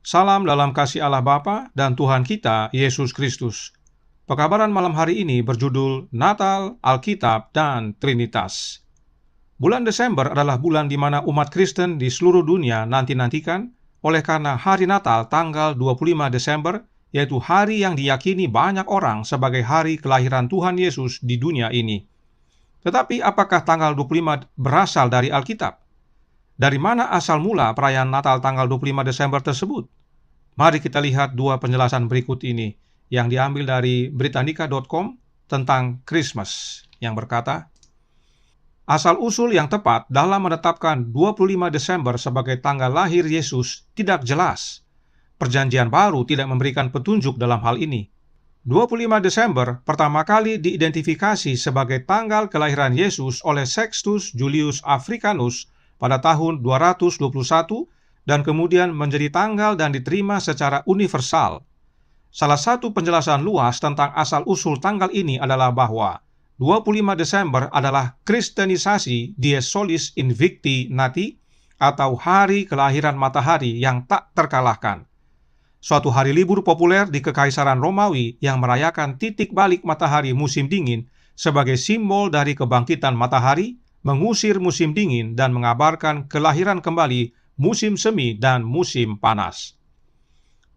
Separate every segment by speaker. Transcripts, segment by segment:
Speaker 1: Salam dalam kasih Allah Bapa dan Tuhan kita, Yesus Kristus. Pekabaran malam hari ini berjudul Natal, Alkitab, dan Trinitas. Bulan Desember adalah bulan di mana umat Kristen di seluruh dunia nanti-nantikan, oleh karena hari Natal tanggal 25 Desember, yaitu hari yang diyakini banyak orang sebagai hari kelahiran Tuhan Yesus di dunia ini. Tetapi apakah tanggal 25 berasal dari Alkitab? Dari mana asal mula perayaan Natal tanggal 25 Desember tersebut? Mari kita lihat dua penjelasan berikut ini yang diambil dari Britannica.com tentang Christmas yang berkata, asal-usul yang tepat dalam menetapkan 25 Desember sebagai tanggal lahir Yesus tidak jelas. Perjanjian Baru tidak memberikan petunjuk dalam hal ini. 25 Desember pertama kali diidentifikasi sebagai tanggal kelahiran Yesus oleh Sextus Julius Africanus pada tahun 221 dan kemudian menjadi tanggal dan diterima secara universal. Salah satu penjelasan luas tentang asal-usul tanggal ini adalah bahwa 25 Desember adalah kristenisasi Dies Solis Invicti Nati atau hari kelahiran matahari yang tak terkalahkan. Suatu hari libur populer di Kekaisaran Romawi yang merayakan titik balik matahari musim dingin sebagai simbol dari kebangkitan matahari, mengusir musim dingin dan mengabarkan kelahiran kembali musim semi dan musim panas.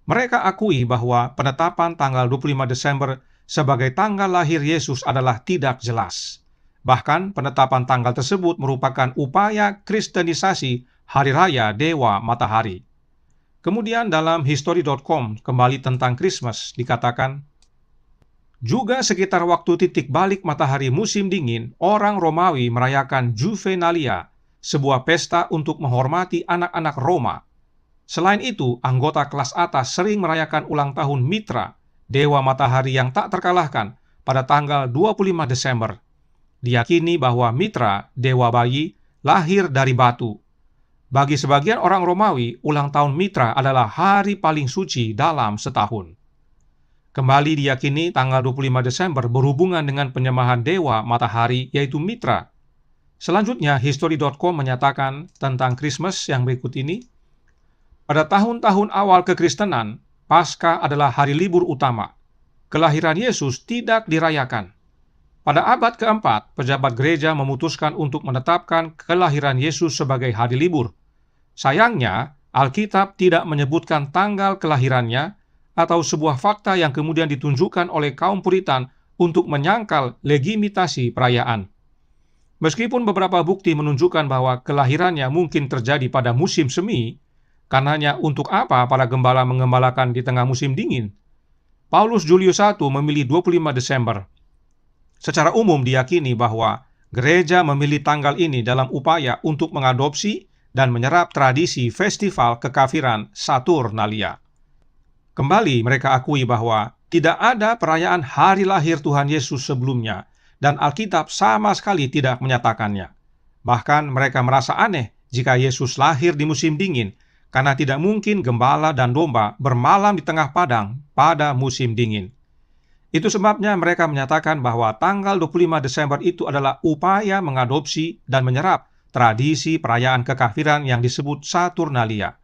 Speaker 1: Mereka akui bahwa penetapan tanggal 25 Desember sebagai tanggal lahir Yesus adalah tidak jelas. Bahkan penetapan tanggal tersebut merupakan upaya kristenisasi hari raya Dewa Matahari. Kemudian dalam History.com kembali tentang Christmas dikatakan, juga sekitar waktu titik balik matahari musim dingin, orang Romawi merayakan Juvenalia, sebuah pesta untuk menghormati anak-anak Roma. Selain itu, anggota kelas atas sering merayakan ulang tahun Mitra, dewa matahari yang tak terkalahkan, pada tanggal 25 Desember. Diyakini bahwa Mitra, dewa bayi, lahir dari batu. Bagi sebagian orang Romawi, ulang tahun Mitra adalah hari paling suci dalam setahun. Kembali diyakini tanggal 25 Desember berhubungan dengan penyembahan dewa matahari yaitu Mitra. Selanjutnya, History.com menyatakan tentang Christmas yang berikut ini. Pada tahun-tahun awal kekristenan, Paskah adalah hari libur utama. Kelahiran Yesus tidak dirayakan. Pada abad keempat, pejabat gereja memutuskan untuk menetapkan kelahiran Yesus sebagai hari libur. Sayangnya, Alkitab tidak menyebutkan tanggal kelahirannya atau sebuah fakta yang kemudian ditunjukkan oleh kaum Puritan untuk menyangkal legitimasi perayaan. Meskipun beberapa bukti menunjukkan bahwa kelahirannya mungkin terjadi pada musim semi, karenanya untuk apa para gembala mengembalakan di tengah musim dingin? Paulus Julius I memilih 25 Desember. Secara umum diyakini bahwa gereja memilih tanggal ini dalam upaya untuk mengadopsi dan menyerap tradisi festival kekafiran Saturnalia. Kembali mereka akui bahwa tidak ada perayaan hari lahir Tuhan Yesus sebelumnya, dan Alkitab sama sekali tidak menyatakannya. Bahkan mereka merasa aneh jika Yesus lahir di musim dingin, karena tidak mungkin gembala dan domba bermalam di tengah padang pada musim dingin. Itu sebabnya mereka menyatakan bahwa tanggal 25 Desember itu adalah upaya mengadopsi dan menyerap tradisi perayaan kekafiran yang disebut Saturnalia.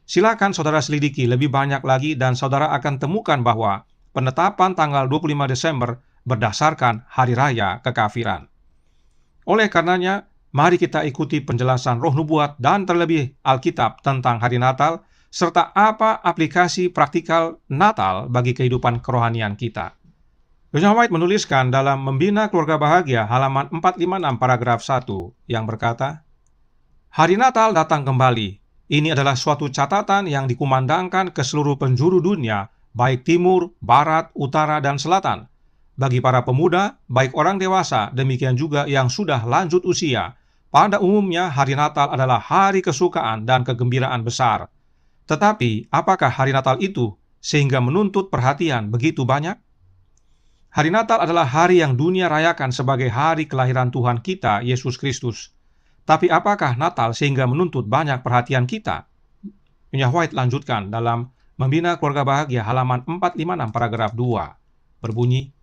Speaker 1: Silakan saudara selidiki lebih banyak lagi dan saudara akan temukan bahwa penetapan tanggal 25 Desember berdasarkan hari raya kekafiran. Oleh karenanya, mari kita ikuti penjelasan Roh Nubuat dan terlebih Alkitab tentang hari Natal, serta apa aplikasi praktikal Natal bagi kehidupan kerohanian kita. Ellen White menuliskan dalam Membina Keluarga Bahagia halaman 456 paragraf 1 yang berkata, hari Natal datang kembali. Ini adalah suatu catatan yang dikumandangkan ke seluruh penjuru dunia, baik timur, barat, utara, dan selatan. Bagi para pemuda, baik orang dewasa, demikian juga yang sudah lanjut usia, pada umumnya hari Natal adalah hari kesukaan dan kegembiraan besar. Tetapi, apakah hari Natal itu sehingga menuntut perhatian begitu banyak? Hari Natal adalah hari yang dunia rayakan sebagai hari kelahiran Tuhan kita, Yesus Kristus. Tapi apakah Natal sehingga menuntut banyak perhatian kita? Ellen White lanjutkan dalam Membina Keluarga Bahagia halaman 456 paragraf 2. Berbunyi,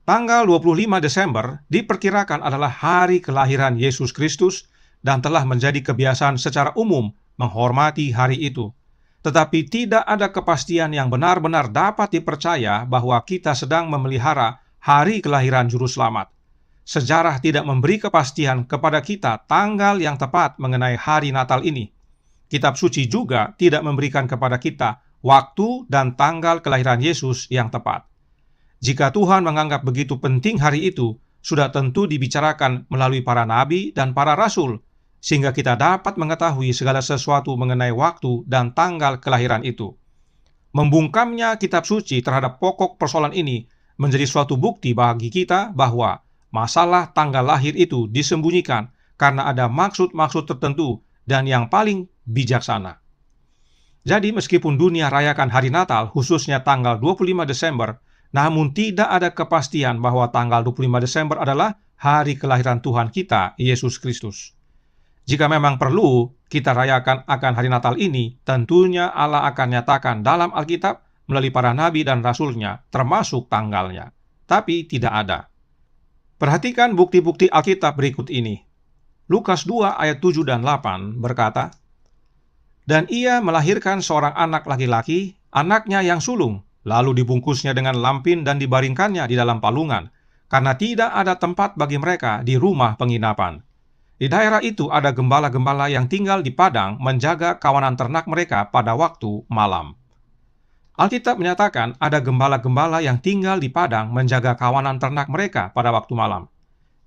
Speaker 1: tanggal 25 Desember diperkirakan adalah hari kelahiran Yesus Kristus dan telah menjadi kebiasaan secara umum menghormati hari itu. tetapi tidak ada kepastian yang benar-benar dapat dipercaya bahwa kita sedang memelihara hari kelahiran Juru Selamat. Sejarah tidak memberi kepastian kepada kita tanggal yang tepat mengenai hari Natal ini. Kitab suci juga tidak memberikan kepada kita waktu dan tanggal kelahiran Yesus yang tepat. Jika Tuhan menganggap begitu penting hari itu, sudah tentu dibicarakan melalui para nabi dan para rasul, sehingga kita dapat mengetahui segala sesuatu mengenai waktu dan tanggal kelahiran itu. Membungkamnya kitab suci terhadap pokok persoalan ini menjadi suatu bukti bagi kita bahwa masalah tanggal lahir itu disembunyikan karena ada maksud-maksud tertentu dan yang paling bijaksana. Jadi meskipun dunia rayakan hari Natal khususnya tanggal 25 Desember, namun tidak ada kepastian bahwa tanggal 25 Desember adalah hari kelahiran Tuhan kita, Yesus Kristus. Jika memang perlu kita rayakan akan hari Natal ini, tentunya Allah akan nyatakan dalam Alkitab melalui para nabi dan rasulnya, termasuk tanggalnya. Tapi tidak ada. Perhatikan bukti-bukti Alkitab berikut ini. Lukas 2 ayat 7 dan 8 berkata, "Dan ia melahirkan seorang anak laki-laki, anaknya yang sulung, lalu dibungkusnya dengan lampin dan dibaringkannya di dalam palungan, karena tidak ada tempat bagi mereka di rumah penginapan. Di daerah itu ada gembala-gembala yang tinggal di padang menjaga kawanan ternak mereka pada waktu malam." Alkitab menyatakan ada gembala-gembala yang tinggal di padang menjaga kawanan ternak mereka pada waktu malam.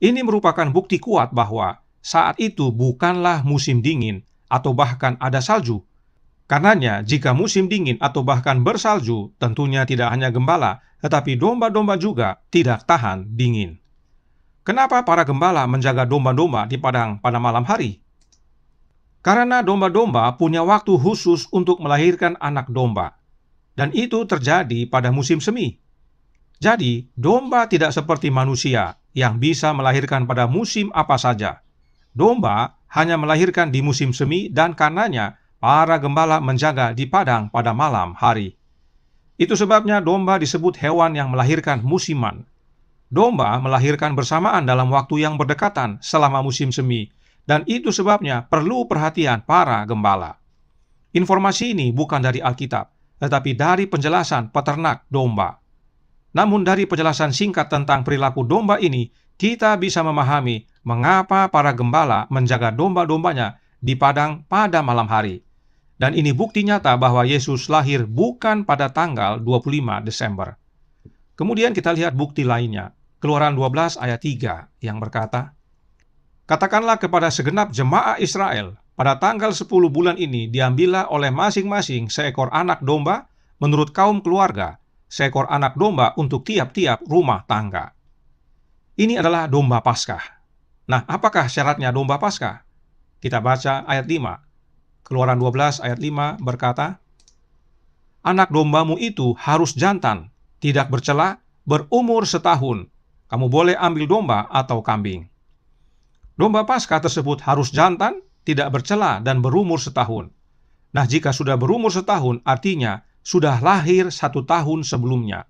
Speaker 1: Ini merupakan bukti kuat bahwa saat itu bukanlah musim dingin atau bahkan ada salju. Karenanya, jika musim dingin atau bahkan bersalju, tentunya tidak hanya gembala, tetapi domba-domba juga tidak tahan dingin. Kenapa para gembala menjaga domba-domba di padang pada malam hari? Karena domba-domba punya waktu khusus untuk melahirkan anak domba. Dan itu terjadi pada musim semi. Jadi, domba tidak seperti manusia yang bisa melahirkan pada musim apa saja. Domba hanya melahirkan di musim semi dan karenanya para gembala menjaga di padang pada malam hari. Itu sebabnya domba disebut hewan yang melahirkan musiman. Domba melahirkan bersamaan dalam waktu yang berdekatan selama musim semi, dan itu sebabnya perlu perhatian para gembala. Informasi ini bukan dari Alkitab, tetapi dari penjelasan peternak domba. Namun dari penjelasan singkat tentang perilaku domba ini, kita bisa memahami mengapa para gembala menjaga domba-dombanya di padang pada malam hari. Dan ini bukti nyata bahwa Yesus lahir bukan pada tanggal 25 Desember. Kemudian kita lihat bukti lainnya, Keluaran 12 ayat 3 yang berkata, "Katakanlah kepada segenap jemaah Israel, pada tanggal 10 bulan ini diambillah oleh masing-masing seekor anak domba menurut kaum keluarga, seekor anak domba untuk tiap-tiap rumah tangga." Ini adalah domba Paskah. Nah, apakah syaratnya domba Paskah? Kita baca ayat 5. Keluaran 12 ayat 5 berkata, "Anak dombamu itu harus jantan, tidak bercela, berumur setahun. Kamu boleh ambil domba atau kambing." Domba Paskah tersebut harus jantan, tidak bercela, dan berumur setahun. Nah, jika sudah berumur setahun, artinya sudah lahir 1 tahun sebelumnya.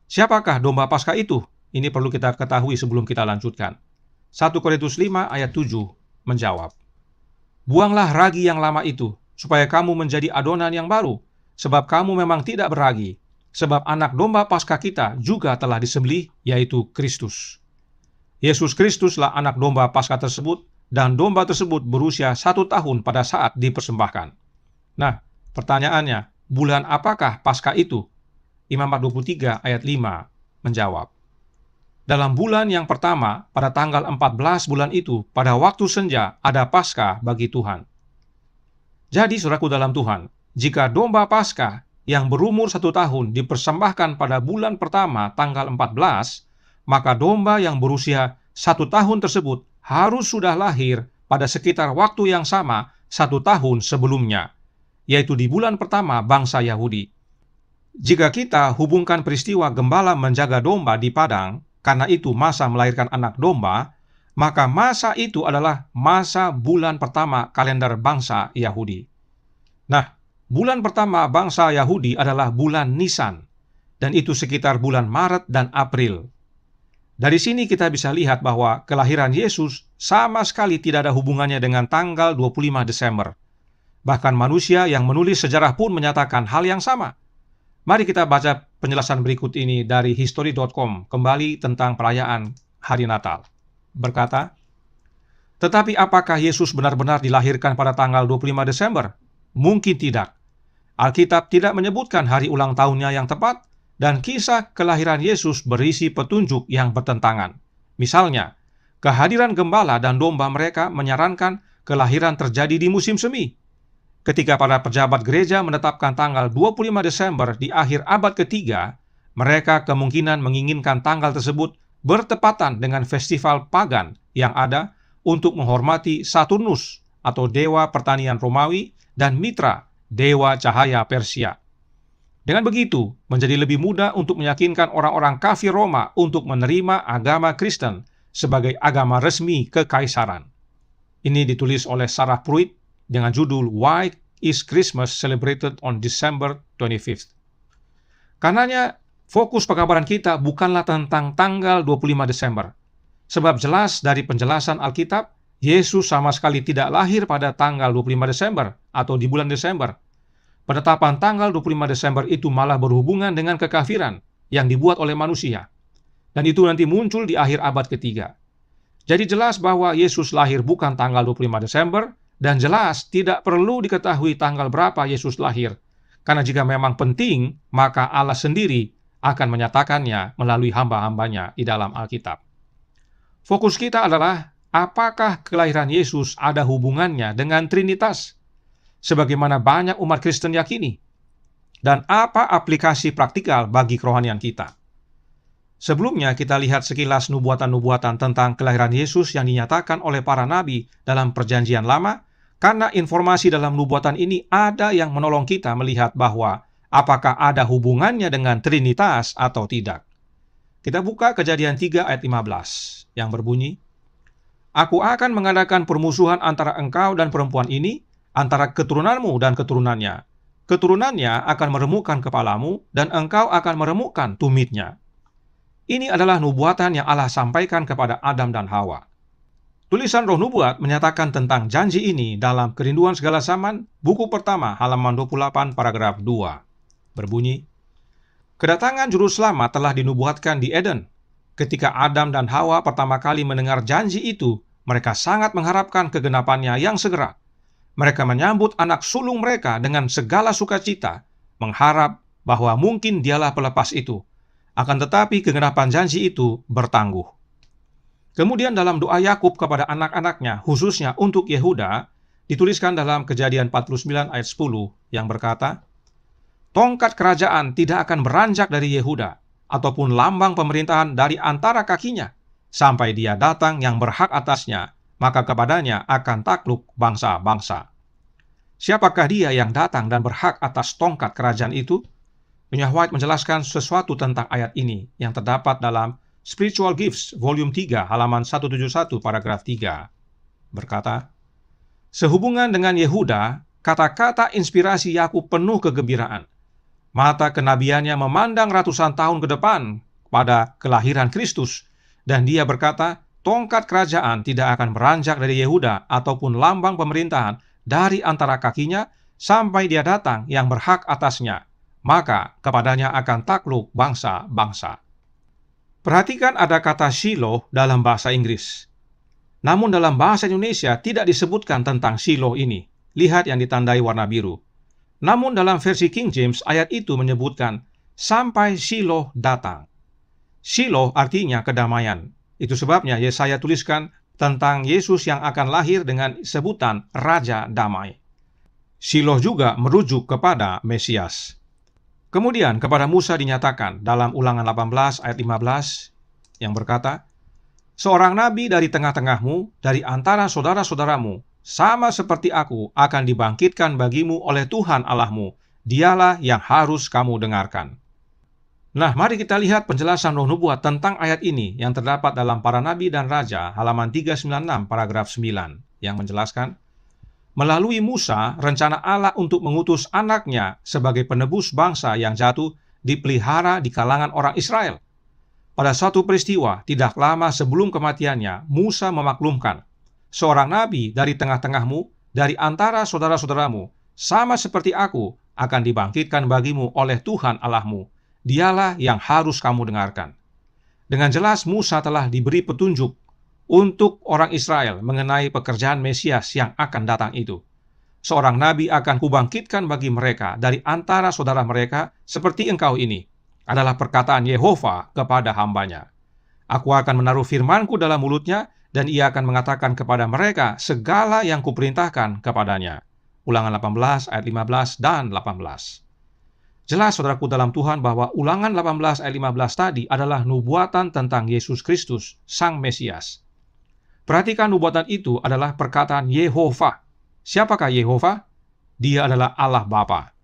Speaker 1: Siapakah domba Paskah itu? Ini perlu kita ketahui sebelum kita lanjutkan. 1 Korintus 5 ayat 7 menjawab, "Buanglah ragi yang lama itu, supaya kamu menjadi adonan yang baru, sebab kamu memang tidak berragi, sebab anak domba Paskah kita juga telah disembelih, yaitu Kristus." Yesus Kristuslah anak domba Paskah tersebut, dan domba tersebut berusia 1 tahun pada saat dipersembahkan. Nah, pertanyaannya, bulan apakah Paskah itu? Imamat 23 ayat 5 menjawab, "Dalam bulan yang pertama, pada tanggal 14 bulan itu, pada waktu senja, ada Paskah bagi Tuhan." Jadi, saudaraku dalam Tuhan, jika domba Paskah yang berumur 1 tahun dipersembahkan pada bulan pertama tanggal 14, maka domba yang berusia 1 tahun tersebut harus sudah lahir pada sekitar waktu yang sama 1 tahun sebelumnya, yaitu di bulan pertama bangsa Yahudi. Jika kita hubungkan peristiwa gembala menjaga domba di padang, karena itu masa melahirkan anak domba, maka masa itu adalah masa bulan pertama kalender bangsa Yahudi. Nah, bulan pertama bangsa Yahudi adalah bulan Nisan, dan itu sekitar bulan Maret dan April. Dari sini kita bisa lihat bahwa kelahiran Yesus sama sekali tidak ada hubungannya dengan tanggal 25 Desember. Bahkan manusia yang menulis sejarah pun menyatakan hal yang sama. Mari kita baca penjelasan berikut ini dari history.com kembali tentang perayaan Hari Natal. Berkata, tetapi apakah Yesus benar-benar dilahirkan pada tanggal 25 Desember? Mungkin tidak. Alkitab tidak menyebutkan hari ulang tahunnya yang tepat, dan kisah kelahiran Yesus berisi petunjuk yang bertentangan. Misalnya, kehadiran gembala dan domba mereka menyarankan kelahiran terjadi di musim semi. Ketika para pejabat gereja menetapkan tanggal 25 Desember di akhir abad ketiga, mereka kemungkinan menginginkan tanggal tersebut bertepatan dengan festival pagan yang ada untuk menghormati Saturnus atau dewa pertanian Romawi dan Mitra, dewa cahaya Persia. Dengan begitu, menjadi lebih mudah untuk meyakinkan orang-orang kafir Roma untuk menerima agama Kristen sebagai agama resmi kekaisaran. Ini ditulis oleh Sarah Pruitt dengan judul Why is Christmas Celebrated on December 25th? Karenanya, fokus pekabaran kita bukanlah tentang tanggal 25 Desember. Sebab jelas dari penjelasan Alkitab, Yesus sama sekali tidak lahir pada tanggal 25 Desember atau di bulan Desember. Penetapan tanggal 25 Desember itu malah berhubungan dengan kekafiran yang dibuat oleh manusia. Dan itu nanti muncul di akhir abad ketiga. Jadi jelas bahwa Yesus lahir bukan tanggal 25 Desember, dan jelas tidak perlu diketahui tanggal berapa Yesus lahir. Karena jika memang penting, maka Allah sendiri akan menyatakannya melalui hamba-hambanya di dalam Alkitab. Fokus kita adalah apakah kelahiran Yesus ada hubungannya dengan Trinitas, sebagaimana banyak umat Kristen yakini, dan apa aplikasi praktikal bagi kerohanian kita. Sebelumnya kita lihat sekilas nubuatan-nubuatan tentang kelahiran Yesus yang dinyatakan oleh para nabi dalam Perjanjian Lama, karena informasi dalam nubuatan ini ada yang menolong kita melihat bahwa apakah ada hubungannya dengan Trinitas atau tidak. Kita buka Kejadian 3 ayat 15 yang berbunyi, Aku akan mengadakan permusuhan antara engkau dan perempuan ini, antara keturunanmu dan keturunannya. Keturunannya akan meremukkan kepalamu, dan engkau akan meremukkan tumitnya. Ini adalah nubuatan yang Allah sampaikan kepada Adam dan Hawa. Tulisan Roh Nubuat menyatakan tentang janji ini dalam Kerinduan Segala Zaman, buku pertama, halaman 28, paragraf 2. Berbunyi, Kedatangan Juru Selamat telah dinubuatkan di Eden. Ketika Adam dan Hawa pertama kali mendengar janji itu, mereka sangat mengharapkan kegenapannya yang segera. Mereka menyambut anak sulung mereka dengan segala sukacita, mengharap bahwa mungkin dialah pelepas itu. Akan tetapi kegenapan janji itu bertangguh. Kemudian dalam doa Yakub kepada anak-anaknya, khususnya untuk Yehuda, dituliskan dalam Kejadian 49 ayat 10 yang berkata, Tongkat kerajaan tidak akan beranjak dari Yehuda, ataupun lambang pemerintahan dari antara kakinya, sampai dia datang yang berhak atasnya, maka kepadanya akan takluk bangsa-bangsa. Siapakah dia yang datang dan berhak atas tongkat kerajaan itu? Nyonya White menjelaskan sesuatu tentang ayat ini yang terdapat dalam Spiritual Gifts, volume 3, halaman 171, paragraf 3. Berkata, Sehubungan dengan Yehuda, kata-kata inspirasi Yakub penuh kegembiraan. Mata kenabiannya memandang ratusan tahun ke depan pada kelahiran Kristus, dan dia berkata, tongkat kerajaan tidak akan beranjak dari Yehuda ataupun lambang pemerintahan dari antara kakinya sampai dia datang yang berhak atasnya, maka kepadanya akan takluk bangsa-bangsa. Perhatikan ada kata Shiloh dalam bahasa Inggris. Namun dalam bahasa Indonesia tidak disebutkan tentang Shiloh ini. Lihat yang ditandai warna biru. Namun dalam versi King James, ayat itu menyebutkan, sampai Shiloh datang. Shiloh artinya kedamaian. Itu sebabnya Yesaya tuliskan tentang Yesus yang akan lahir dengan sebutan Raja Damai. Shiloh juga merujuk kepada Mesias. Kemudian kepada Musa dinyatakan dalam Ulangan 18 ayat 15 yang berkata, Seorang nabi dari tengah-tengahmu, dari antara saudara-saudaramu, sama seperti aku akan dibangkitkan bagimu oleh Tuhan Allahmu. Dialah yang harus kamu dengarkan. Nah, mari kita lihat penjelasan Roh Nubuat tentang ayat ini yang terdapat dalam Para Nabi dan Raja, halaman 396, paragraf 9, yang menjelaskan, Melalui Musa, rencana Allah untuk mengutus anaknya sebagai penebus bangsa yang jatuh dipelihara di kalangan orang Israel. Pada suatu peristiwa, tidak lama sebelum kematiannya, Musa memaklumkan, Seorang nabi dari tengah-tengahmu dari antara saudara-saudaramu, sama seperti aku, akan dibangkitkan bagimu oleh Tuhan Allahmu. Dialah yang harus kamu dengarkan." Dengan jelas Musa telah diberi petunjuk untuk orang Israel mengenai pekerjaan Mesias yang akan datang itu. Seorang nabi akan kubangkitkan bagi mereka dari antara saudara mereka seperti engkau ini, adalah perkataan Yehova kepada hambanya. Aku akan menaruh firmanku dalam mulutnya, dan ia akan mengatakan kepada mereka segala yang kuperintahkan kepadanya. Ulangan 18 ayat 15 dan 18. Jelas saudaraku dalam Tuhan bahwa Ulangan 18 ayat 15 tadi adalah nubuatan tentang Yesus Kristus, Sang Mesias. Perhatikan, nubuatan itu adalah perkataan Yehova. Siapakah Yehova? Dia adalah Allah Bapa.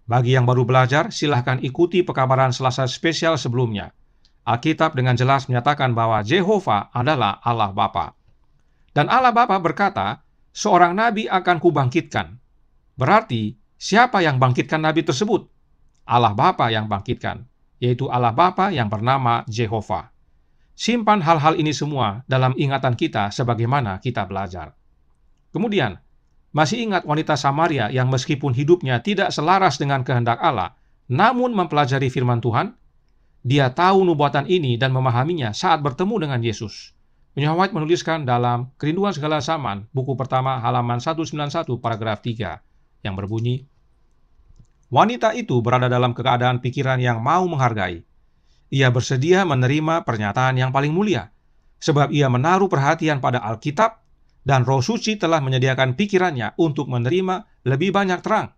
Speaker 1: Bagi yang baru belajar, silahkan ikuti pekabaran Selasa spesial sebelumnya. Alkitab dengan jelas menyatakan bahwa Yehova adalah Allah Bapa. Dan Allah Bapa berkata, seorang nabi akan kubangkitkan. Berarti, siapa yang bangkitkan nabi tersebut? Allah Bapa yang bangkitkan, yaitu Allah Bapa yang bernama Yehova. Simpan hal-hal ini semua dalam ingatan kita sebagaimana kita belajar. Kemudian, masih ingat wanita Samaria yang meskipun hidupnya tidak selaras dengan kehendak Allah, namun mempelajari firman Tuhan? Dia tahu nubuatan ini dan memahaminya saat bertemu dengan Yesus. Ellen White menuliskan dalam Kerinduan Segala Zaman, buku pertama halaman 191 paragraf 3, yang berbunyi, wanita itu berada dalam keadaan pikiran yang mau menghargai. Ia bersedia menerima pernyataan yang paling mulia, sebab ia menaruh perhatian pada Alkitab, dan Roh Suci telah menyediakan pikirannya untuk menerima lebih banyak terang.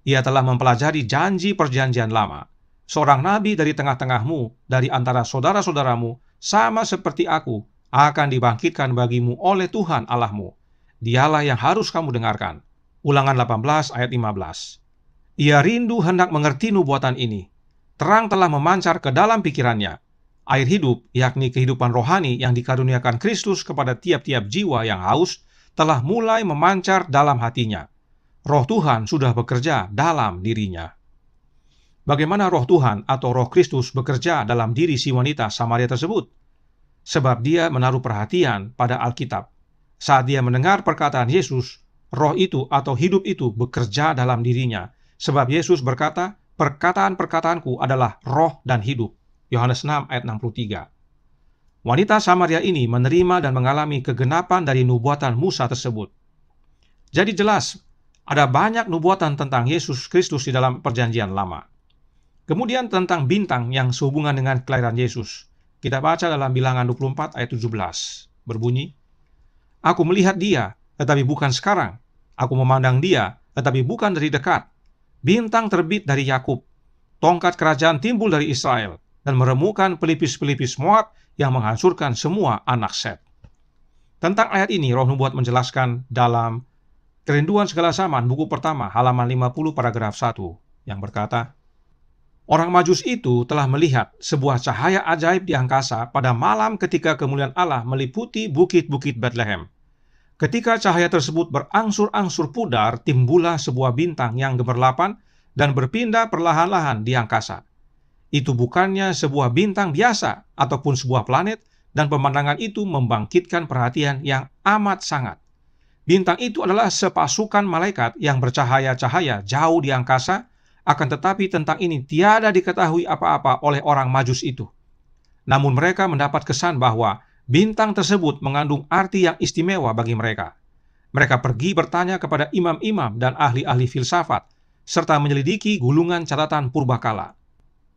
Speaker 1: Ia telah mempelajari janji perjanjian lama. Seorang nabi dari tengah-tengahmu, dari antara saudara-saudaramu, sama seperti aku, akan dibangkitkan bagimu oleh Tuhan Allahmu. Dialah yang harus kamu dengarkan. Ulangan 18 ayat 15. Ia rindu hendak mengerti nubuatan ini. Terang telah memancar ke dalam pikirannya. Air hidup, yakni kehidupan rohani yang dikaruniakan Kristus kepada tiap-tiap jiwa yang haus, telah mulai memancar dalam hatinya. Roh Tuhan sudah bekerja dalam dirinya. Bagaimana Roh Tuhan atau Roh Kristus bekerja dalam diri si wanita Samaria tersebut? Sebab dia menaruh perhatian pada Alkitab. Saat dia mendengar perkataan Yesus, roh itu atau hidup itu bekerja dalam dirinya. Sebab Yesus berkata, perkataan-perkataanku adalah roh dan hidup. Yohanes 6 ayat 63. Wanita Samaria ini menerima dan mengalami kegenapan dari nubuatan Musa tersebut. Jadi jelas, ada banyak nubuatan tentang Yesus Kristus di dalam perjanjian lama. Kemudian tentang bintang yang sehubungan dengan kelahiran Yesus. Kita baca dalam Bilangan 24 ayat 17. Berbunyi, aku melihat dia, tetapi bukan sekarang. Aku memandang dia, tetapi bukan dari dekat. Bintang terbit dari Yakub, tongkat kerajaan timbul dari Israel, dan meremukan pelipis-pelipis Moab yang menghancurkan semua anak Set. Tentang ayat ini, Roh Nubuat menjelaskan dalam Kerinduan Segala Zaman, buku pertama, halaman 50 paragraf 1, yang berkata, orang Majus itu telah melihat sebuah cahaya ajaib di angkasa pada malam ketika kemuliaan Allah meliputi bukit-bukit Bethlehem. Ketika cahaya tersebut berangsur-angsur pudar, timbullah sebuah bintang yang gemerlapan dan berpindah perlahan-lahan di angkasa. Itu bukannya sebuah bintang biasa ataupun sebuah planet, dan pemandangan itu membangkitkan perhatian yang amat sangat. Bintang itu adalah sepasukan malaikat yang bercahaya-cahaya jauh di angkasa, akan tetapi tentang ini tiada diketahui apa-apa oleh orang Majus itu. Namun mereka mendapat kesan bahwa bintang tersebut mengandung arti yang istimewa bagi mereka. Mereka pergi bertanya kepada imam-imam dan ahli-ahli filsafat, serta menyelidiki gulungan catatan purbakala.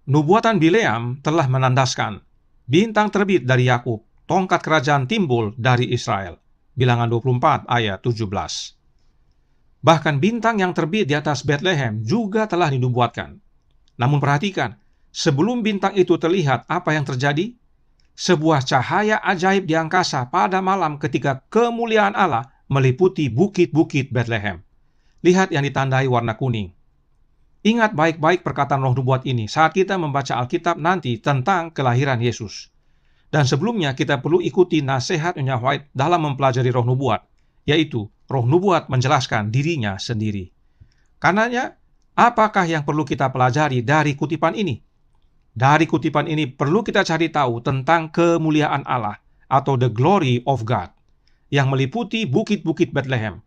Speaker 1: Nubuatan Bileam telah menandaskan bintang terbit dari Yakub, tongkat kerajaan timbul dari Israel. Bilangan 24 ayat 17. Bahkan bintang yang terbit di atas Bethlehem juga telah dinubuatkan. Namun perhatikan, sebelum bintang itu terlihat, apa yang terjadi? Sebuah cahaya ajaib di angkasa pada malam ketika kemuliaan Allah meliputi bukit-bukit Bethlehem. Lihat yang ditandai warna kuning. Ingat baik-baik perkataan Roh Nubuat ini saat kita membaca Alkitab nanti tentang kelahiran Yesus. Dan sebelumnya kita perlu ikuti nasihat Ellen White dalam mempelajari Roh Nubuat, yaitu Roh Nubuat menjelaskan dirinya sendiri. Karenanya, apakah yang perlu kita pelajari dari kutipan ini? Dari kutipan ini perlu kita cari tahu tentang kemuliaan Allah atau the glory of God yang meliputi bukit-bukit Bethlehem.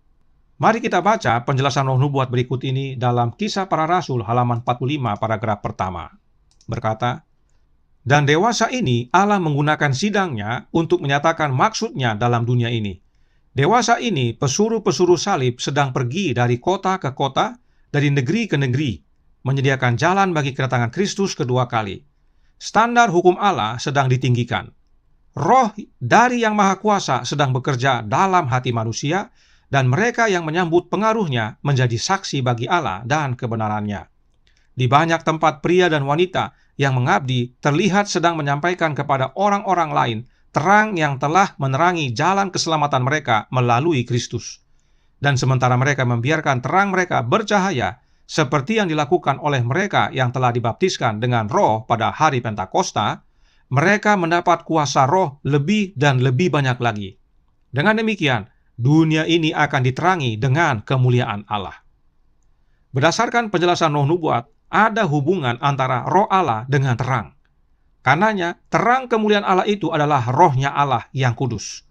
Speaker 1: Mari kita baca penjelasan roh nubuat berikut ini dalam Kisah Para Rasul halaman 45 paragraf pertama. Berkata, "Dan dewasa ini Allah menggunakan sidangnya untuk menyatakan maksudnya dalam dunia ini. Dewasa ini, pesuruh-pesuruh salib sedang pergi dari kota ke kota, dari negeri ke negeri, menyediakan jalan bagi kedatangan Kristus kedua kali. Standar hukum Allah sedang ditinggikan. Roh dari Yang Maha Kuasa sedang bekerja dalam hati manusia, dan mereka yang menyambut pengaruhnya menjadi saksi bagi Allah dan kebenarannya. Di banyak tempat pria dan wanita yang mengabdi terlihat sedang menyampaikan kepada orang-orang lain terang yang telah menerangi jalan keselamatan mereka melalui Kristus. Dan sementara mereka membiarkan terang mereka bercahaya, seperti yang dilakukan oleh mereka yang telah dibaptiskan dengan Roh pada hari Pentakosta, mereka mendapat kuasa Roh lebih dan lebih banyak lagi. Dengan demikian, dunia ini akan diterangi dengan kemuliaan Allah." Berdasarkan penjelasan roh nubuat, ada hubungan antara roh Allah dengan terang. Karenanya, terang kemuliaan Allah itu adalah rohnya Allah yang kudus.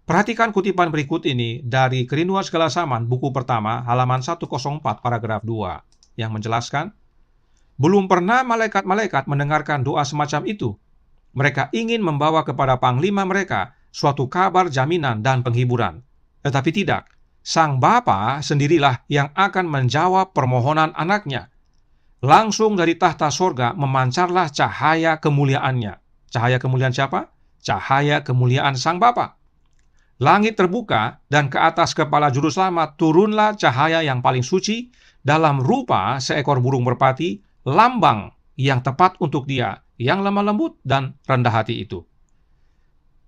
Speaker 1: Perhatikan kutipan berikut ini dari Kerinduan Segala Zaman, buku pertama, halaman 104, paragraf 2, yang menjelaskan, "Belum pernah malaikat-malaikat mendengarkan doa semacam itu. Mereka ingin membawa kepada panglima mereka suatu kabar jaminan dan penghiburan. Tetapi tidak, Sang Bapa sendirilah yang akan menjawab permohonan anaknya. Langsung dari tahta sorga memancarlah cahaya kemuliaannya." Cahaya kemuliaan siapa? Cahaya kemuliaan Sang Bapa. "Langit terbuka, dan ke atas kepala juru selamat turunlah cahaya yang paling suci dalam rupa seekor burung merpati, lambang yang tepat untuk Dia yang lemah lembut dan rendah hati itu."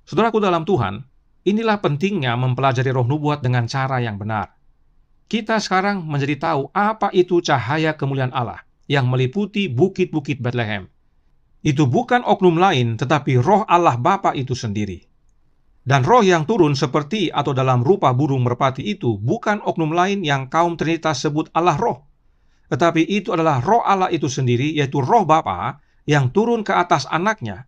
Speaker 1: Saudaraku dalam Tuhan, inilah pentingnya mempelajari roh nubuat dengan cara yang benar. Kita sekarang menjadi tahu apa itu cahaya kemuliaan Allah yang meliputi bukit-bukit Bethlehem. Itu bukan oknum lain, tetapi roh Allah Bapa itu sendiri. Dan roh yang turun seperti atau dalam rupa burung merpati itu bukan oknum lain yang kaum Trinitas sebut Allah Roh. Tetapi itu adalah roh Allah itu sendiri, yaitu roh Bapa yang turun ke atas anaknya.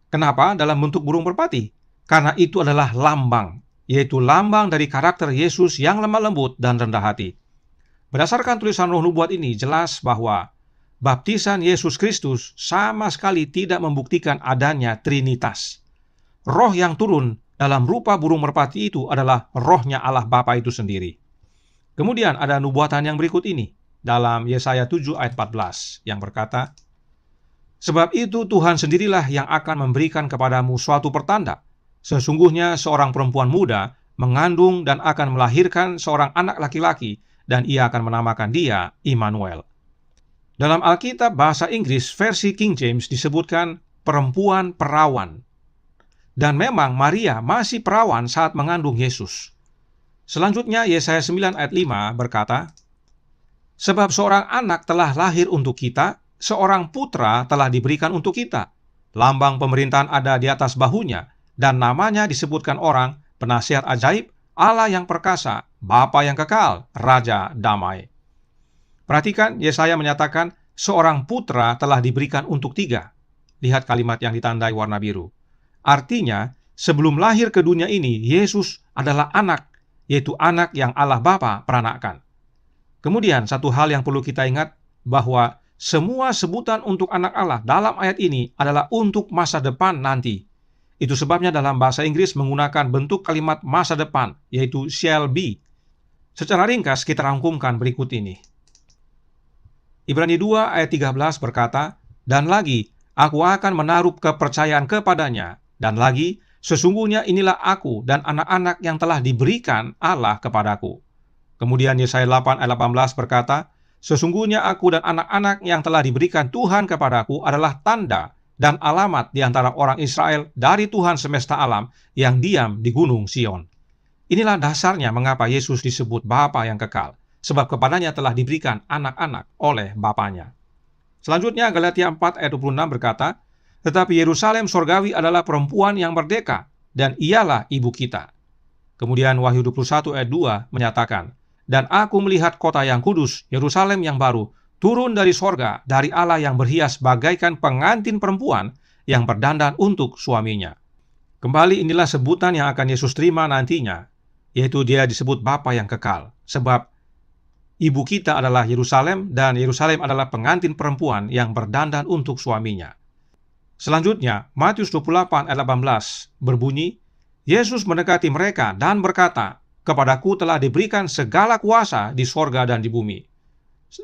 Speaker 1: Kenapa dalam bentuk burung merpati? Karena itu adalah lambang, yaitu lambang dari karakter Yesus yang lemah lembut dan rendah hati. Berdasarkan tulisan roh nubuat ini, jelas bahwa baptisan Yesus Kristus sama sekali tidak membuktikan adanya Trinitas. Roh yang turun dalam rupa burung merpati itu adalah rohnya Allah Bapa itu sendiri. Kemudian ada nubuatan yang berikut ini, dalam Yesaya 7 ayat 14, yang berkata, "Sebab itu Tuhan sendirilah yang akan memberikan kepadamu suatu pertanda. Sesungguhnya seorang perempuan muda mengandung dan akan melahirkan seorang anak laki-laki, dan ia akan menamakan dia Immanuel." Dalam Alkitab bahasa Inggris versi King James disebutkan perempuan perawan. Dan memang Maria masih perawan saat mengandung Yesus. Selanjutnya Yesaya 9 ayat 5 berkata, "Sebab seorang anak telah lahir untuk kita, seorang putra telah diberikan untuk kita. Lambang pemerintahan ada di atas bahunya, dan namanya disebutkan orang, Penasihat Ajaib, Allah yang Perkasa, Bapa yang Kekal, Raja Damai." Perhatikan, Yesaya menyatakan seorang putra telah diberikan untuk 3. Lihat kalimat yang ditandai warna biru. Artinya, sebelum lahir ke dunia ini, Yesus adalah anak, yaitu anak yang Allah Bapa peranakkan. Kemudian, satu hal yang perlu kita ingat, bahwa semua sebutan untuk anak Allah dalam ayat ini adalah untuk masa depan nanti. Itu sebabnya dalam bahasa Inggris menggunakan bentuk kalimat masa depan, yaitu shall be. Secara ringkas kita rangkumkan berikut ini. Ibrani 2 ayat 13 berkata, "Dan lagi, aku akan menaruh kepercayaan kepadanya. Dan lagi, sesungguhnya inilah aku dan anak-anak yang telah diberikan Allah kepadaku." Kemudian Yesaya 8 ayat 18 berkata, "Sesungguhnya aku dan anak-anak yang telah diberikan Tuhan kepadaku adalah tanda dan alamat di antara orang Israel dari Tuhan semesta alam yang diam di gunung Sion." Inilah dasarnya mengapa Yesus disebut Bapa yang kekal, sebab kepadanya telah diberikan anak-anak oleh Bapanya. Selanjutnya Galatia 4 ayat 26 berkata, "Tetapi Yerusalem sorgawi adalah perempuan yang merdeka, dan ialah ibu kita." Kemudian Wahyu 21 ayat 2 menyatakan, "Dan aku melihat kota yang kudus, Yerusalem yang baru, turun dari sorga, dari Allah yang berhias bagaikan pengantin perempuan yang berdandan untuk suaminya." Kembali inilah sebutan yang akan Yesus terima nantinya, yaitu dia disebut Bapa yang kekal. sebab ibu kita adalah Yerusalem dan Yerusalem adalah pengantin perempuan yang berdandan untuk suaminya. Selanjutnya, Matius 28 ayat 18 berbunyi, Yesus mendekati mereka dan berkata, "Kepadaku telah diberikan segala kuasa di sorga dan di bumi."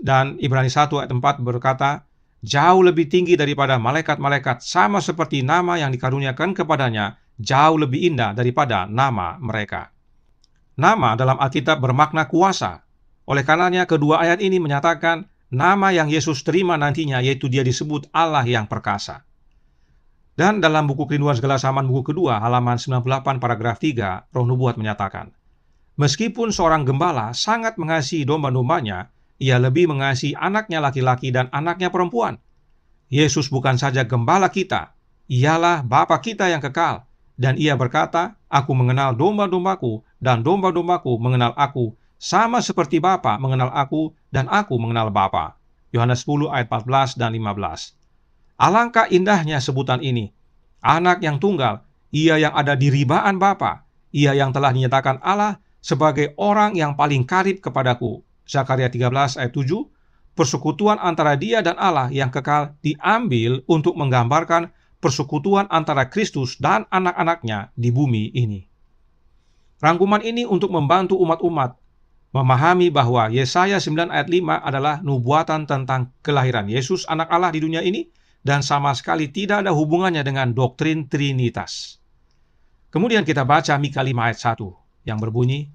Speaker 1: Dan Ibrani 1 ayat 4 berkata, "Jauh lebih tinggi daripada malaikat-malaikat, sama seperti nama yang dikaruniakan kepadanya, jauh lebih indah daripada nama mereka." Nama dalam Alkitab bermakna kuasa. Oleh karenanya kedua ayat ini menyatakan nama yang Yesus terima nantinya, yaitu Dia disebut Allah yang perkasa. Dan dalam buku Kerinduan Segala Zaman buku kedua halaman 98 paragraf 3, Roh Nubuat menyatakan, meskipun seorang gembala sangat mengasihi domba-dombanya, ia lebih mengasihi anaknya laki-laki dan anaknya perempuan. Yesus bukan saja gembala kita, ialah Bapa kita yang kekal. Dan ia berkata, "Aku mengenal domba-dombaku, dan domba-dombaku mengenal aku, sama seperti Bapa mengenal aku, dan aku mengenal Bapa." Yohanes 10 ayat 14 dan 15. Alangkah indahnya sebutan ini. Anak yang tunggal, ia yang ada di ribaan Bapa, ia yang telah dinyatakan Allah sebagai orang yang paling karib kepadaku. Zakaria 13 ayat 7, persekutuan antara Dia dan Allah yang kekal diambil untuk menggambarkan persekutuan antara Kristus dan anak-anaknya di bumi ini. Rangkuman ini untuk membantu umat-umat memahami bahwa Yesaya 9 ayat 5 adalah nubuatan tentang kelahiran Yesus anak Allah di dunia ini dan sama sekali tidak ada hubungannya dengan doktrin Trinitas. Kemudian kita baca Mika 5 ayat 1 yang berbunyi,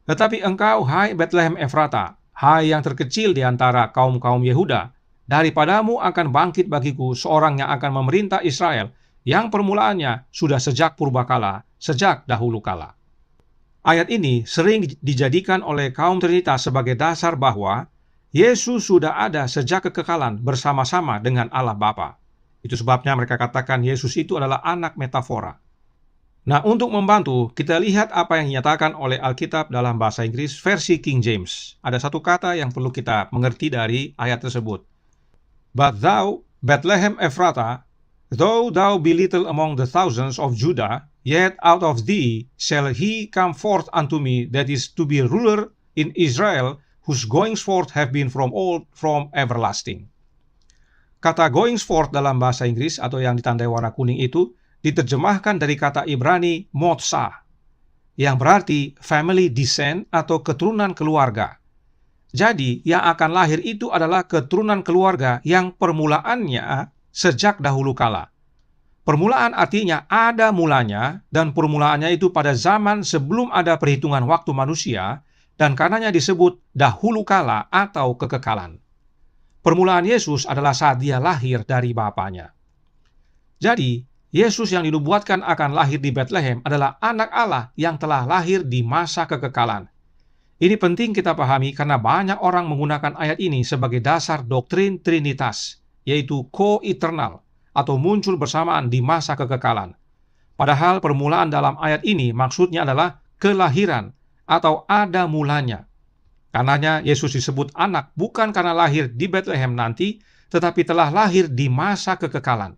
Speaker 1: "Tetapi engkau, hai Betlehem Efrata, hai yang terkecil di antara kaum-kaum Yehuda, daripadamu akan bangkit bagiku seorang yang akan memerintah Israel, yang permulaannya sudah sejak purbakala, sejak dahulu kala." Ayat ini sering dijadikan oleh kaum Trinitas sebagai dasar bahwa Yesus sudah ada sejak kekekalan bersama-sama dengan Allah Bapa. Itu sebabnya mereka katakan Yesus itu adalah anak metafora. Nah, untuk membantu, kita lihat apa yang dinyatakan oleh Alkitab dalam bahasa Inggris versi King James. Ada satu kata yang perlu kita mengerti dari ayat tersebut. "But thou, Bethlehem Ephrata, though thou be little among the thousands of Judah, yet out of thee shall he come forth unto me that is to be ruler in Israel, whose goings forth have been from old, from everlasting." Kata goings forth dalam bahasa Inggris atau yang ditandai warna kuning itu diterjemahkan dari kata Ibrani motsa, yang berarti family descent atau keturunan keluarga. Jadi, yang akan lahir itu adalah keturunan keluarga yang permulaannya sejak dahulu kala. Permulaan artinya ada mulanya, dan permulaannya itu pada zaman sebelum ada perhitungan waktu manusia, dan karenanya disebut dahulu kala atau kekekalan. Permulaan Yesus adalah saat Dia lahir dari Bapanya. Jadi, Yesus yang dinubuatkan akan lahir di Bethlehem adalah anak Allah yang telah lahir di masa kekekalan. Ini penting kita pahami karena banyak orang menggunakan ayat ini sebagai dasar doktrin Trinitas, yaitu co-eternal atau muncul bersamaan di masa kekekalan. Padahal permulaan dalam ayat ini maksudnya adalah kelahiran atau ada mulanya. Karenanya Yesus disebut anak bukan karena lahir di Bethlehem nanti, tetapi telah lahir di masa kekekalan.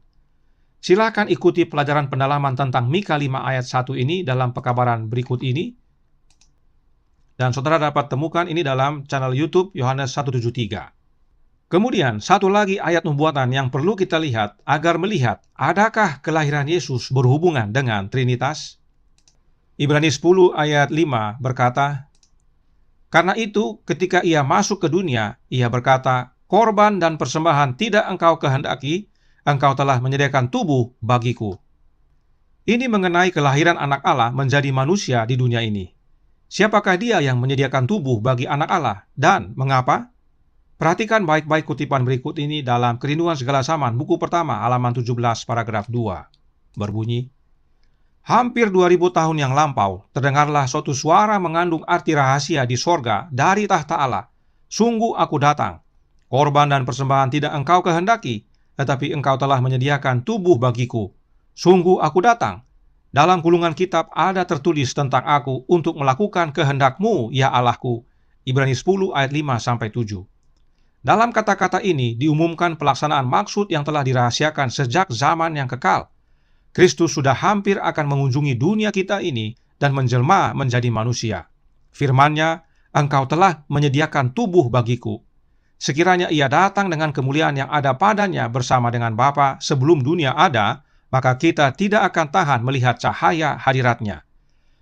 Speaker 1: Silakan ikuti pelajaran pendalaman tentang Mika 5 ayat 1 ini dalam pekabaran berikut ini. Dan saudara dapat temukan ini dalam channel YouTube Yohanes 173. Kemudian, satu lagi ayat nubuatan yang perlu kita lihat agar melihat adakah kelahiran Yesus berhubungan dengan Trinitas. Ibrani 10 ayat 5 berkata, "Karena itu, ketika ia masuk ke dunia, ia berkata, korban dan persembahan tidak engkau kehendaki, engkau telah menyediakan tubuh bagiku." Ini mengenai kelahiran anak Allah menjadi manusia di dunia ini. Siapakah Dia yang menyediakan tubuh bagi anak Allah dan mengapa? Perhatikan baik-baik kutipan berikut ini dalam Kerinduan Segala Zaman, buku pertama, halaman 17, paragraf 2. Berbunyi, "Hampir 2000 tahun yang lampau, terdengarlah suatu suara mengandung arti rahasia di sorga dari tahta Allah. Sungguh aku datang. Korban dan persembahan tidak engkau kehendaki, tetapi engkau telah menyediakan tubuh bagiku. Sungguh aku datang. Dalam gulungan kitab ada tertulis tentang aku untuk melakukan kehendakmu, ya Allahku." Ibrani 10 ayat 5-7. Dalam kata-kata ini diumumkan pelaksanaan maksud yang telah dirahasiakan sejak zaman yang kekal. Kristus sudah hampir akan mengunjungi dunia kita ini dan menjelma menjadi manusia. Firman-Nya, Engkau telah menyediakan tubuh bagiku. Sekiranya ia datang dengan kemuliaan yang ada padanya bersama dengan Bapa sebelum dunia ada, maka kita tidak akan tahan melihat cahaya hadiratnya.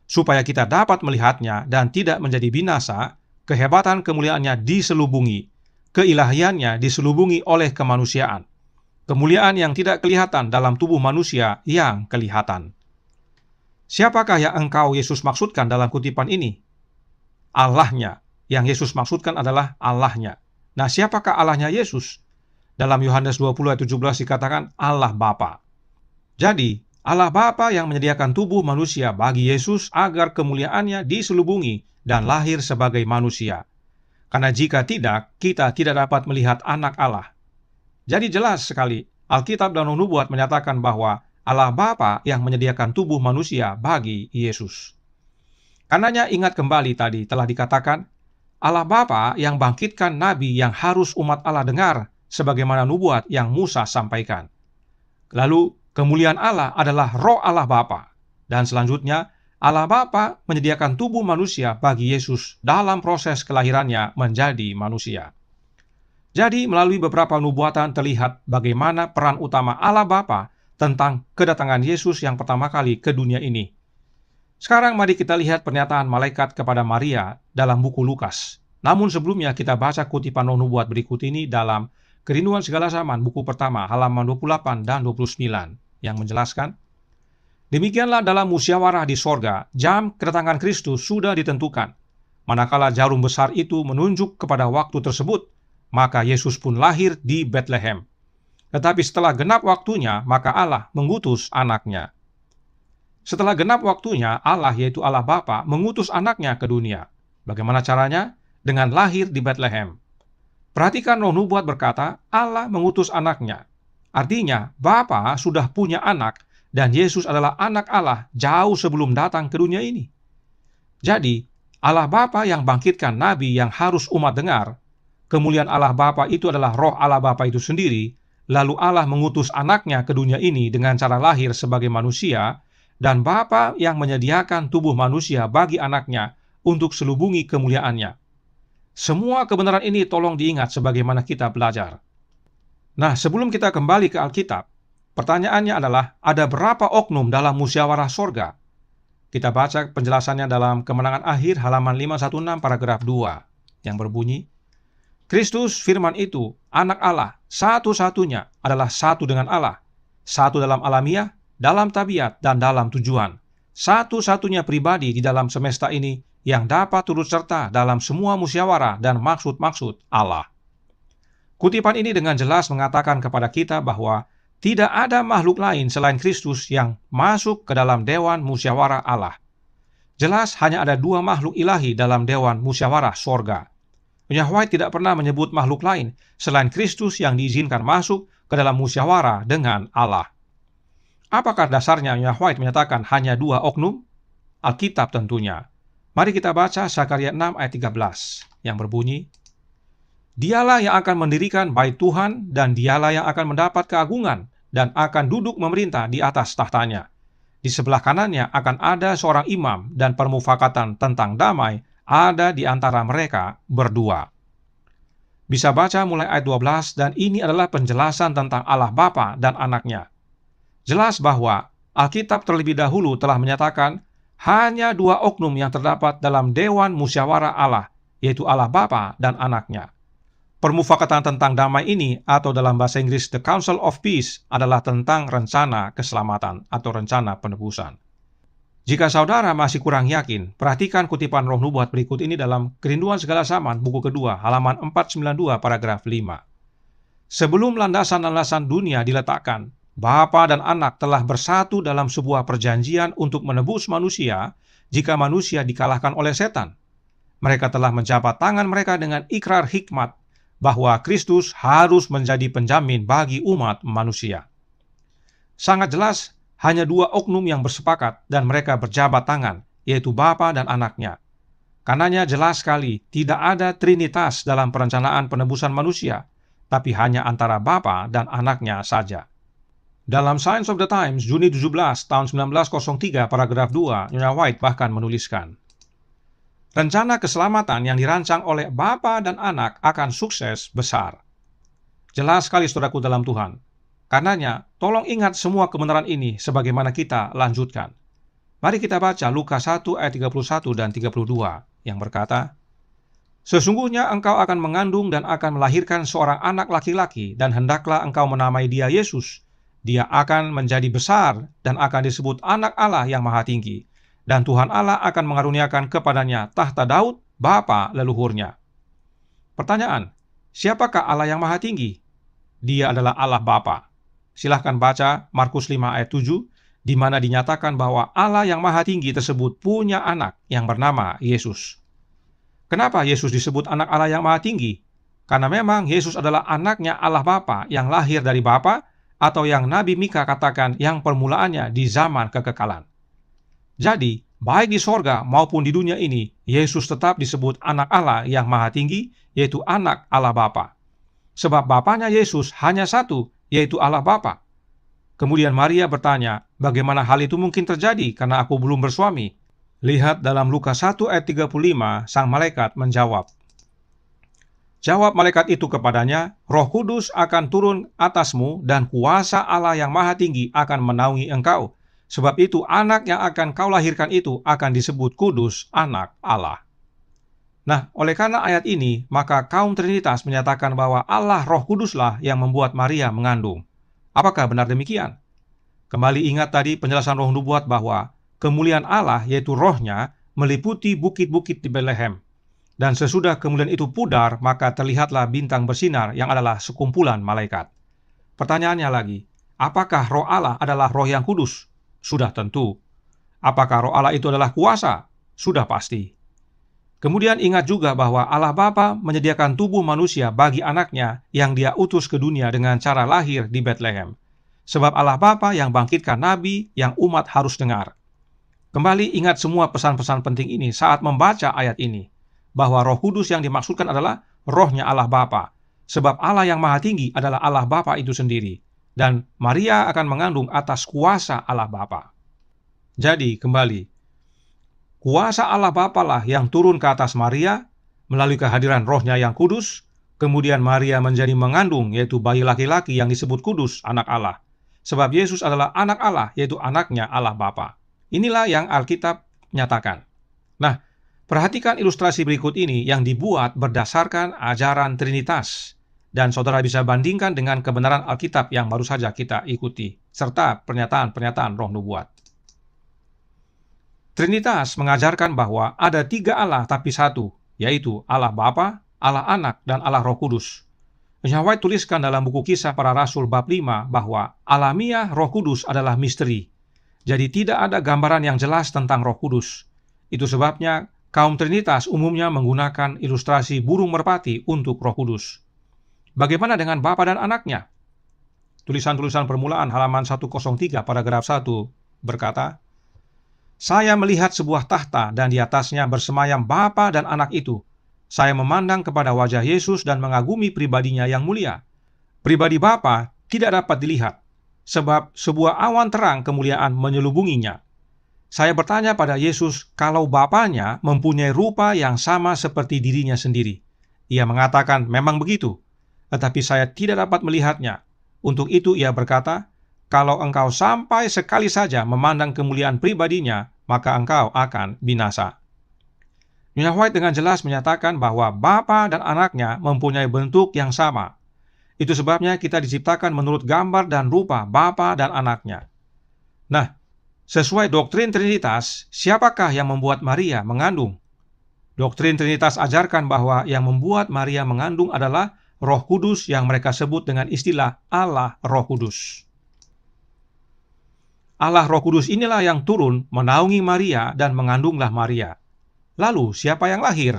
Speaker 1: Supaya kita dapat melihatnya dan tidak menjadi binasa, kehebatan kemuliaannya diselubungi, keilahiannya diselubungi oleh kemanusiaan. Kemuliaan yang tidak kelihatan dalam tubuh manusia yang kelihatan. Siapakah yang engkau Yesus maksudkan dalam kutipan ini? Allahnya. Yang Yesus maksudkan adalah Allahnya. Nah, siapakah Allahnya Yesus? Dalam Yohanes 20 ayat 17 dikatakan Allah Bapa. Jadi, Allah Bapa yang menyediakan tubuh manusia bagi Yesus agar kemuliaannya diselubungi dan lahir sebagai manusia. Karena jika tidak, kita tidak dapat melihat anak Allah. Jadi jelas sekali, Alkitab dan Roh Nubuat menyatakan bahwa Allah Bapa yang menyediakan tubuh manusia bagi Yesus. Karenanya ingat kembali tadi telah dikatakan, Allah Bapa yang bangkitkan nabi yang harus umat Allah dengar, sebagaimana nubuat yang Musa sampaikan. Lalu, kemuliaan Allah adalah Roh Allah Bapa. Dan selanjutnya, Allah Bapa menyediakan tubuh manusia bagi Yesus dalam proses kelahirannya menjadi manusia. Jadi, melalui beberapa nubuatan terlihat bagaimana peran utama Allah Bapa tentang kedatangan Yesus yang pertama kali ke dunia ini. Sekarang mari kita lihat pernyataan malaikat kepada Maria dalam buku Lukas. Namun sebelumnya kita baca kutipan Roh Nubuat berikut ini dalam Kerinduan Segala Zaman, buku pertama, halaman 28 dan 29, yang menjelaskan, demikianlah dalam musyawarah di sorga, jam kedatangan Kristus sudah ditentukan. Manakala jarum besar itu menunjuk kepada waktu tersebut, maka Yesus pun lahir di Betlehem. Tetapi setelah genap waktunya, maka Allah mengutus anaknya. Setelah genap waktunya, Allah, yaitu Allah Bapa, mengutus anaknya ke dunia. Bagaimana caranya? Dengan lahir di Betlehem. Perhatikan Roh Nubuat berkata, Allah mengutus anaknya. Artinya, Bapa sudah punya anak, dan Yesus adalah anak Allah jauh sebelum datang ke dunia ini. Jadi, Allah Bapa yang bangkitkan nabi yang harus umat dengar, kemuliaan Allah Bapa itu adalah Roh Allah Bapa itu sendiri, lalu Allah mengutus anaknya ke dunia ini dengan cara lahir sebagai manusia, dan Bapa yang menyediakan tubuh manusia bagi anaknya untuk selubungi kemuliaannya. Semua kebenaran ini tolong diingat sebagaimana kita belajar. Nah, sebelum kita kembali ke Alkitab, pertanyaannya adalah, ada berapa oknum dalam musyawarah sorga? Kita baca penjelasannya dalam Kemenangan Akhir halaman 516 paragraf 2, yang berbunyi, Kristus firman itu, anak Allah, satu-satunya adalah satu dengan Allah, satu dalam alamiah, dalam tabiat, dan dalam tujuan. Satu-satunya pribadi di dalam semesta ini yang dapat turut serta dalam semua musyawarah dan maksud-maksud Allah. Kutipan ini dengan jelas mengatakan kepada kita bahwa tidak ada makhluk lain selain Kristus yang masuk ke dalam dewan musyawarah Allah. Jelas hanya ada dua makhluk ilahi dalam dewan musyawarah sorga. Nyonya White tidak pernah menyebut makhluk lain selain Kristus yang diizinkan masuk ke dalam musyawarah dengan Allah. Apakah dasarnya Nyonya White menyatakan hanya dua oknum? Alkitab tentunya. Mari kita baca Zakaria 6 ayat 13 yang berbunyi, Dialah yang akan mendirikan bait Tuhan dan dialah yang akan mendapat keagungan dan akan duduk memerintah di atas tahtanya. Di sebelah kanannya akan ada seorang imam dan permufakatan tentang damai ada di antara mereka berdua. Bisa baca mulai ayat 12 dan ini adalah penjelasan tentang Allah Bapa dan anaknya. Jelas bahwa Alkitab terlebih dahulu telah menyatakan hanya dua oknum yang terdapat dalam dewan musyawarah Allah, yaitu Allah Bapa dan anaknya. Permufakatan tentang damai ini, atau dalam bahasa Inggris The Council of Peace, adalah tentang rencana keselamatan atau rencana penebusan. Jika saudara masih kurang yakin, perhatikan kutipan Roh Nubuat berikut ini dalam Kerinduan Segala Zaman, buku kedua, halaman 492, paragraf 5. Sebelum landasan-landasan dunia diletakkan, Bapa dan Anak telah bersatu dalam sebuah perjanjian untuk menebus manusia jika manusia dikalahkan oleh setan. Mereka telah menjabat tangan mereka dengan ikrar hikmat bahwa Kristus harus menjadi penjamin bagi umat manusia. Sangat jelas, hanya dua oknum yang bersepakat dan mereka berjabat tangan, yaitu Bapa dan Anaknya. Karenanya jelas sekali, tidak ada trinitas dalam perencanaan penebusan manusia, tapi hanya antara Bapa dan Anaknya saja. Dalam Signs of the Times, Juni 17, tahun 1903, paragraf 2, Nyonya White bahkan menuliskan, Rencana keselamatan yang dirancang oleh Bapa dan Anak akan sukses besar. Jelas sekali saudaraku dalam Tuhan. Karenanya, tolong ingat semua kebenaran ini sebagaimana kita lanjutkan. Mari kita baca Lukas 1 ayat 31 dan 32 yang berkata, "Sesungguhnya engkau akan mengandung dan akan melahirkan seorang anak laki-laki, dan hendaklah engkau menamai dia Yesus. Dia akan menjadi besar dan akan disebut Anak Allah yang Maha Tinggi. Dan Tuhan Allah akan mengaruniakan kepadanya tahta Daud, bapa leluhurnya." Pertanyaan, siapakah Allah yang Maha Tinggi? Dia adalah Allah Bapa. Silahkan baca Markus 5 ayat 7, di mana dinyatakan bahwa Allah yang Maha Tinggi tersebut punya anak yang bernama Yesus. Kenapa Yesus disebut anak Allah yang Maha Tinggi? Karena memang Yesus adalah anaknya Allah Bapa yang lahir dari Bapa, atau yang Nabi Mika katakan yang permulaannya di zaman kekekalan. Jadi, baik di sorga maupun di dunia ini, Yesus tetap disebut anak Allah yang Maha Tinggi, yaitu anak Allah Bapa. Sebab Bapanya Yesus hanya satu, yaitu Allah Bapa. Kemudian Maria bertanya, bagaimana hal itu mungkin terjadi karena aku belum bersuami? Lihat dalam Lukas 1 ayat 35, sang malaikat menjawab. Jawab malaikat itu kepadanya, Roh Kudus akan turun atasmu dan kuasa Allah yang Maha Tinggi akan menaungi engkau. Sebab itu anak yang akan kau lahirkan itu akan disebut kudus, anak Allah. Nah, oleh karena ayat ini, maka kaum Trinitas menyatakan bahwa Allah Roh Kuduslah yang membuat Maria mengandung. Apakah benar demikian? Kembali ingat tadi penjelasan Roh Nubuat bahwa kemuliaan Allah, yaitu rohnya, meliputi bukit-bukit di Betlehem. Dan sesudah kemuliaan itu pudar, maka terlihatlah bintang bersinar yang adalah sekumpulan malaikat. Pertanyaannya lagi, apakah roh Allah adalah roh yang kudus? Sudah tentu. Apakah roh Allah itu adalah kuasa? Sudah pasti. Kemudian ingat juga bahwa Allah Bapa menyediakan tubuh manusia bagi anaknya yang dia utus ke dunia dengan cara lahir di Betlehem. Sebab Allah Bapa yang bangkitkan nabi yang umat harus dengar. Kembali ingat semua pesan-pesan penting ini saat membaca ayat ini, bahwa Roh Kudus yang dimaksudkan adalah rohnya Allah Bapa. Sebab Allah yang Maha Tinggi adalah Allah Bapa itu sendiri. Dan Maria akan mengandung atas kuasa Allah Bapa. Jadi, kembali, kuasa Allah Bapa lah yang turun ke atas Maria melalui kehadiran rohnya yang kudus, kemudian Maria menjadi mengandung, yaitu bayi laki-laki yang disebut kudus, anak Allah. Sebab Yesus adalah anak Allah, yaitu anaknya Allah Bapa. Inilah yang Alkitab nyatakan. Nah, perhatikan ilustrasi berikut ini yang dibuat berdasarkan ajaran Trinitas. Dan saudara bisa bandingkan dengan kebenaran Alkitab yang baru saja kita ikuti, serta pernyataan-pernyataan Roh Nubuat. Trinitas mengajarkan bahwa ada 3 Allah tapi satu, yaitu Allah Bapa, Allah Anak, dan Allah Roh Kudus. Ellen White tuliskan dalam buku Kisah Para Rasul bab 5 bahwa alamiah Roh Kudus adalah misteri. Jadi tidak ada gambaran yang jelas tentang Roh Kudus. Itu sebabnya kaum Trinitas umumnya menggunakan ilustrasi burung merpati untuk Roh Kudus. Bagaimana dengan Bapa dan Anaknya? Tulisan-tulisan permulaan halaman 103 paragraf 1 berkata, "Saya melihat sebuah tahta dan di atasnya bersemayam Bapa dan Anak itu. Saya memandang kepada wajah Yesus dan mengagumi pribadinya yang mulia. Pribadi Bapa tidak dapat dilihat, sebab sebuah awan terang kemuliaan menyelubunginya. Saya bertanya pada Yesus kalau Bapanya mempunyai rupa yang sama seperti dirinya sendiri. Ia mengatakan memang begitu. Tetapi saya tidak dapat melihatnya. Untuk itu ia berkata, kalau engkau sampai sekali saja memandang kemuliaan pribadinya, maka engkau akan binasa." Ellen White dengan jelas menyatakan bahwa Bapa dan Anaknya mempunyai bentuk yang sama. Itu sebabnya kita diciptakan menurut gambar dan rupa Bapa dan Anaknya. Nah, sesuai doktrin Trinitas, siapakah yang membuat Maria mengandung? Doktrin Trinitas ajarkan bahwa yang membuat Maria mengandung adalah Roh Kudus yang mereka sebut dengan istilah Allah Roh Kudus. Allah Roh Kudus inilah yang turun menaungi Maria dan mengandunglah Maria. Lalu siapa yang lahir?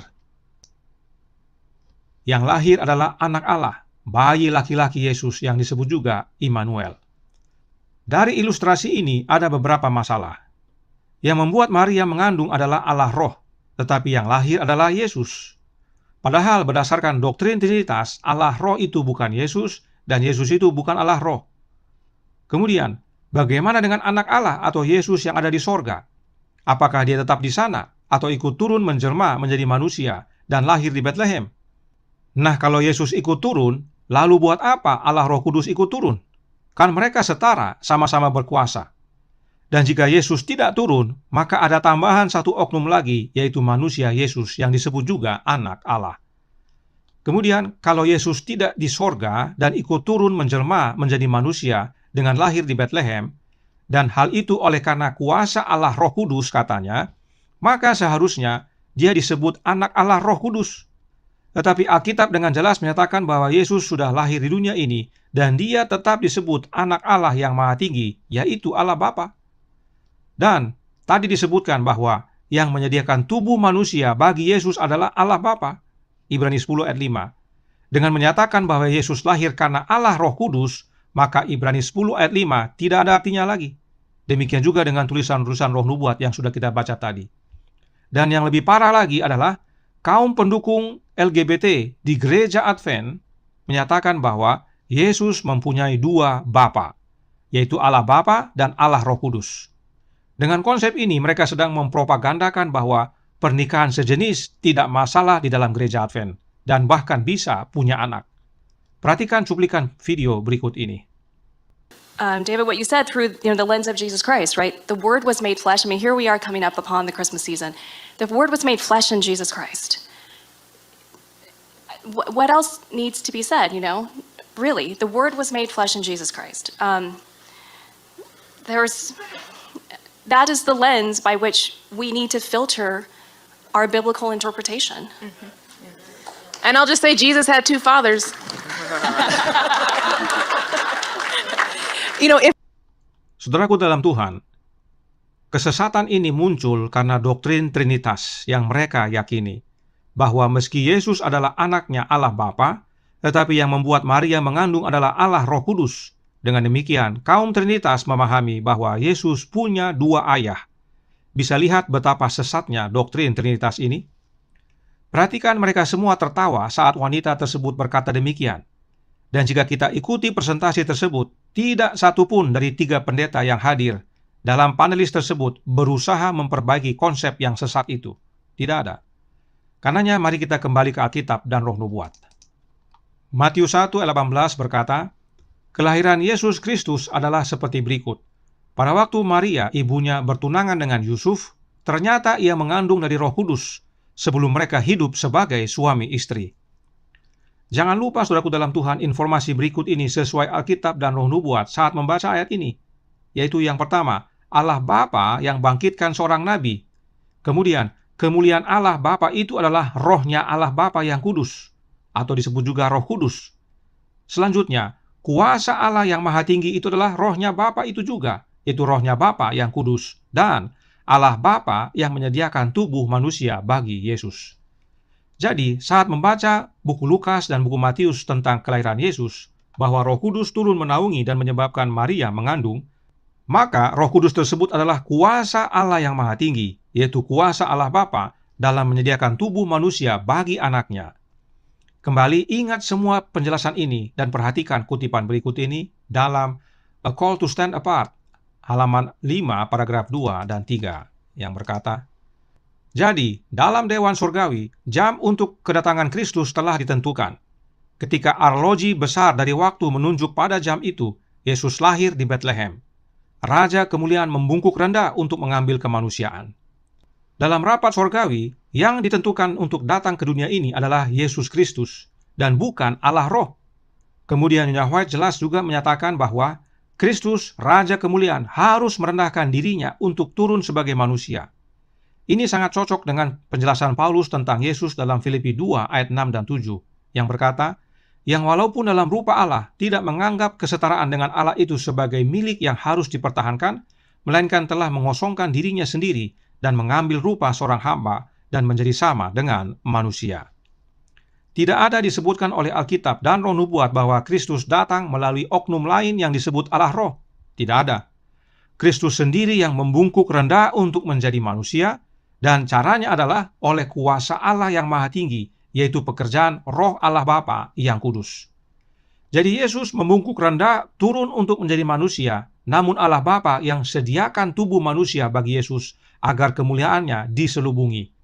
Speaker 1: Yang lahir adalah anak Allah, bayi laki-laki Yesus yang disebut juga Immanuel. Dari ilustrasi ini ada beberapa masalah. Yang membuat Maria mengandung adalah Allah Roh, tetapi yang lahir adalah Yesus. Padahal berdasarkan doktrin Trinitas, Allah Roh itu bukan Yesus, dan Yesus itu bukan Allah Roh. Kemudian, bagaimana dengan anak Allah atau Yesus yang ada di sorga? Apakah dia tetap di sana? atau ikut turun menjelma menjadi manusia dan lahir di Betlehem. Nah, kalau Yesus ikut turun, lalu buat apa Allah Roh Kudus ikut turun? Kan mereka setara, sama-sama berkuasa. Dan jika Yesus tidak turun, maka ada tambahan satu oknum lagi, yaitu manusia Yesus yang disebut juga anak Allah. Kemudian, kalau Yesus tidak di sorga dan ikut turun menjelma menjadi manusia dengan lahir di Betlehem, dan hal itu oleh karena kuasa Allah Roh Kudus katanya, maka seharusnya dia disebut anak Allah Roh Kudus. Tetapi Alkitab dengan jelas menyatakan bahwa Yesus sudah lahir di dunia ini, dan dia tetap disebut anak Allah yang maha tinggi, yaitu Allah Bapa. Dan tadi disebutkan bahwa yang menyediakan tubuh manusia bagi Yesus adalah Allah Bapa. Ibrani 10 ayat 5. Dengan menyatakan bahwa Yesus lahir karena Allah Roh Kudus, maka Ibrani 10 ayat 5 tidak ada artinya lagi. Demikian juga dengan tulisan-tulisan roh nubuat yang sudah kita baca tadi. Dan yang lebih parah lagi adalah kaum pendukung LGBT di gereja Advent menyatakan bahwa Yesus mempunyai dua Bapa, yaitu Allah Bapa dan Allah Roh Kudus. Dengan konsep ini mereka sedang mempropagandakan bahwa pernikahan sejenis tidak masalah di dalam gereja Advent dan bahkan bisa punya anak. Perhatikan cuplikan video berikut ini.
Speaker 2: David, what you said through the lens of Jesus Christ, right? The Word was made flesh. I mean, here we are coming up upon the Christmas season. The Word was made flesh in Jesus Christ. What else needs to be said, Really, the Word was made flesh in Jesus Christ. That is the lens by which we need to filter our biblical interpretation.
Speaker 3: Mm-hmm. And I'll just say Jesus had two fathers.
Speaker 1: Saudaraku dalam Tuhan, kesesatan ini muncul karena doktrin Trinitas yang mereka yakini, bahwa meski Yesus adalah anaknya Allah Bapa, tetapi yang membuat Maria mengandung adalah Allah Roh Kudus. Dengan demikian, kaum Trinitas memahami bahwa Yesus punya dua ayah. Bisa lihat betapa sesatnya doktrin Trinitas ini? Perhatikan mereka semua tertawa saat wanita tersebut berkata demikian. Dan jika kita ikuti presentasi tersebut, tidak satupun dari 3 pendeta yang hadir dalam panelis tersebut berusaha memperbaiki konsep yang sesat itu. Tidak ada. Karenanya mari kita kembali ke Alkitab dan roh nubuat. Matius 1 ayat 18 berkata, kelahiran Yesus Kristus adalah seperti berikut. Pada waktu Maria, ibunya, bertunangan dengan Yusuf, ternyata ia mengandung dari Roh Kudus sebelum mereka hidup sebagai suami istri. Jangan lupa, saudaraku dalam Tuhan, informasi berikut ini sesuai Alkitab dan roh nubuat saat membaca ayat ini. Yaitu yang pertama, Allah Bapa yang bangkitkan seorang nabi. Kemudian, kemuliaan Allah Bapa itu adalah rohnya Allah Bapa yang kudus, atau disebut juga Roh Kudus. Selanjutnya, kuasa Allah yang maha tinggi itu adalah rohnya Bapa itu juga, yaitu rohnya Bapa yang kudus, dan Allah Bapa yang menyediakan tubuh manusia bagi Yesus. Jadi, saat membaca buku Lukas dan buku Matius tentang kelahiran Yesus, bahwa Roh Kudus turun menaungi dan menyebabkan Maria mengandung, maka Roh Kudus tersebut adalah kuasa Allah yang maha tinggi, yaitu kuasa Allah Bapa dalam menyediakan tubuh manusia bagi anaknya. Kembali ingat semua penjelasan ini dan perhatikan kutipan berikut ini dalam A Call to Stand Apart, halaman 5, paragraf 2 dan 3, yang berkata, jadi, dalam Dewan Surgawi, jam untuk kedatangan Kristus telah ditentukan. Ketika arloji besar dari waktu menunjuk pada jam itu, Yesus lahir di Betlehem. Raja kemuliaan membungkuk rendah untuk mengambil kemanusiaan. Dalam rapat surgawi, yang ditentukan untuk datang ke dunia ini adalah Yesus Kristus, dan bukan Allah Roh. Kemudian Nyonya White jelas juga menyatakan bahwa Kristus, Raja kemuliaan, harus merendahkan dirinya untuk turun sebagai manusia. Ini sangat cocok dengan penjelasan Paulus tentang Yesus dalam Filipi 2 ayat 6 dan 7 yang berkata, yang walaupun dalam rupa Allah tidak menganggap kesetaraan dengan Allah itu sebagai milik yang harus dipertahankan, melainkan telah mengosongkan dirinya sendiri dan mengambil rupa seorang hamba dan menjadi sama dengan manusia. Tidak ada disebutkan oleh Alkitab dan roh nubuat bahwa Kristus datang melalui oknum lain yang disebut Allah Roh. Tidak ada. Kristus sendiri yang membungkuk rendah untuk menjadi manusia, dan caranya adalah oleh kuasa Allah yang maha tinggi, yaitu pekerjaan roh Allah Bapa yang kudus. Jadi Yesus membungkuk rendah turun untuk menjadi manusia, namun Allah Bapa yang sediakan tubuh manusia bagi Yesus agar kemuliaannya diselubungi.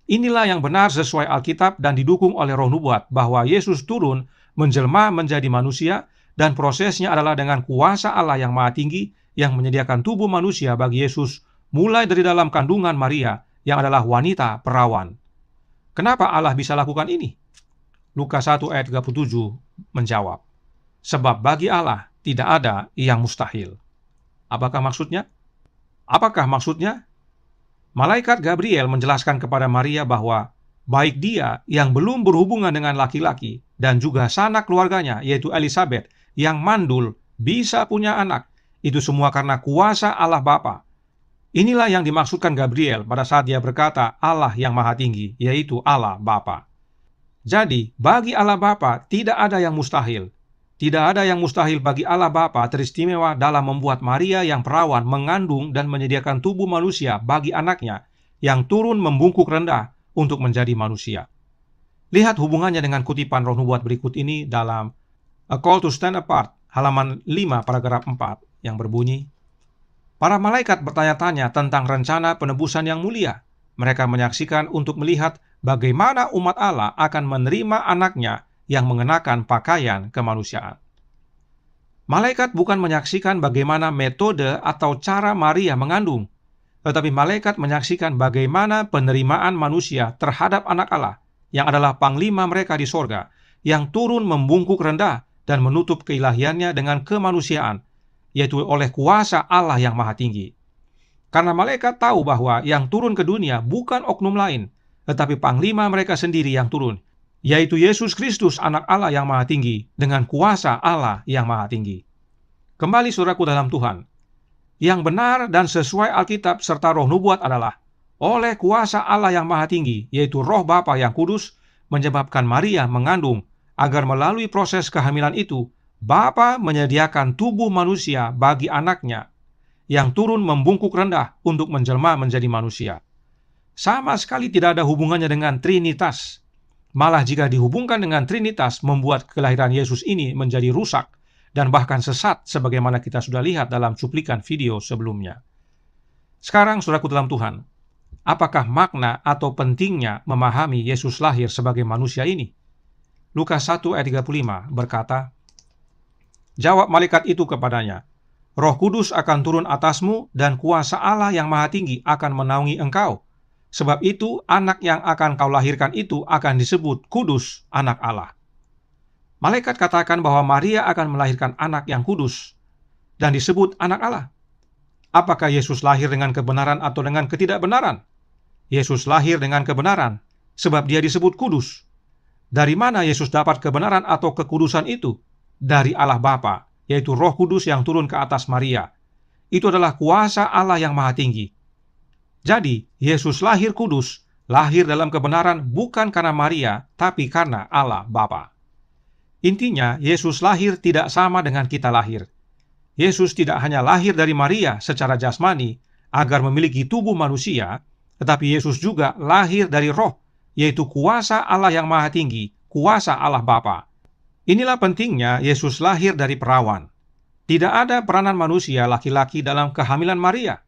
Speaker 1: Inilah yang benar sesuai Alkitab dan didukung oleh Roh Nubuat bahwa Yesus turun menjelma menjadi manusia dan prosesnya adalah dengan kuasa Allah yang Maha Tinggi yang menyediakan tubuh manusia bagi Yesus mulai dari dalam kandungan Maria yang adalah wanita perawan. Kenapa Allah bisa lakukan ini? Lukas 1 ayat 37 menjawab, sebab bagi Allah tidak ada yang mustahil. Apakah maksudnya? Malaikat Gabriel menjelaskan kepada Maria bahwa baik dia yang belum berhubungan dengan laki-laki dan juga sanak keluarganya yaitu Elisabet yang mandul bisa punya anak. Itu semua karena kuasa Allah Bapa. Inilah yang dimaksudkan Gabriel pada saat dia berkata Allah yang Maha Tinggi, yaitu Allah Bapa. Jadi, bagi Allah Bapa tidak ada yang mustahil. Tidak ada yang mustahil bagi Allah Bapa teristimewa dalam membuat Maria yang perawan mengandung dan menyediakan tubuh manusia bagi anaknya yang turun membungkuk rendah untuk menjadi manusia. Lihat hubungannya dengan kutipan Roh Nubuat berikut ini dalam A Call to Stand Apart, halaman 5 paragraf 4 yang berbunyi, para malaikat bertanya-tanya tentang rencana penebusan yang mulia. Mereka menyaksikan untuk melihat bagaimana umat Allah akan menerima anaknya yang mengenakan pakaian kemanusiaan. Malaikat bukan menyaksikan bagaimana metode atau cara Maria mengandung, tetapi malaikat menyaksikan bagaimana penerimaan manusia terhadap anak Allah, yang adalah panglima mereka di sorga, yang turun membungkuk rendah dan menutup keilahiannya dengan kemanusiaan, yaitu oleh kuasa Allah yang Maha Tinggi. Karena malaikat tahu bahwa yang turun ke dunia bukan oknum lain, tetapi panglima mereka sendiri yang turun, yaitu Yesus Kristus anak Allah yang Maha Tinggi dengan kuasa Allah yang Maha Tinggi. Kembali saudaraku dalam Tuhan, yang benar dan sesuai Alkitab serta Roh Nubuat adalah oleh kuasa Allah yang Maha Tinggi, yaitu Roh Bapa yang kudus, menyebabkan Maria mengandung, agar melalui proses kehamilan itu, Bapa menyediakan tubuh manusia bagi anaknya, yang turun membungkuk rendah untuk menjelma menjadi manusia. Sama sekali tidak ada hubungannya dengan Trinitas. Malah jika dihubungkan dengan Trinitas, membuat kelahiran Yesus ini menjadi rusak dan bahkan sesat sebagaimana kita sudah lihat dalam cuplikan video sebelumnya. Sekarang saudaraku dalam Tuhan, apakah makna atau pentingnya memahami Yesus lahir sebagai manusia ini? Lukas 1 ayat 35 berkata, jawab malaikat itu kepadanya, Roh Kudus akan turun atasmu dan kuasa Allah yang Maha Tinggi akan menaungi engkau. Sebab itu anak yang akan kau lahirkan itu akan disebut kudus anak Allah. Malaikat katakan bahwa Maria akan melahirkan anak yang kudus dan disebut anak Allah. Apakah Yesus lahir dengan kebenaran atau dengan ketidakbenaran? Yesus lahir dengan kebenaran sebab dia disebut kudus. Dari mana Yesus dapat kebenaran atau kekudusan itu? Dari Allah Bapa, yaitu Roh Kudus yang turun ke atas Maria. Itu adalah kuasa Allah yang Maha Tinggi. Jadi, Yesus lahir kudus, lahir dalam kebenaran bukan karena Maria, tapi karena Allah Bapa. Intinya, Yesus lahir tidak sama dengan kita lahir. Yesus tidak hanya lahir dari Maria secara jasmani agar memiliki tubuh manusia, tetapi Yesus juga lahir dari Roh, yaitu kuasa Allah yang Maha Tinggi, kuasa Allah Bapa. Inilah pentingnya Yesus lahir dari perawan. Tidak ada peranan manusia laki-laki dalam kehamilan Maria.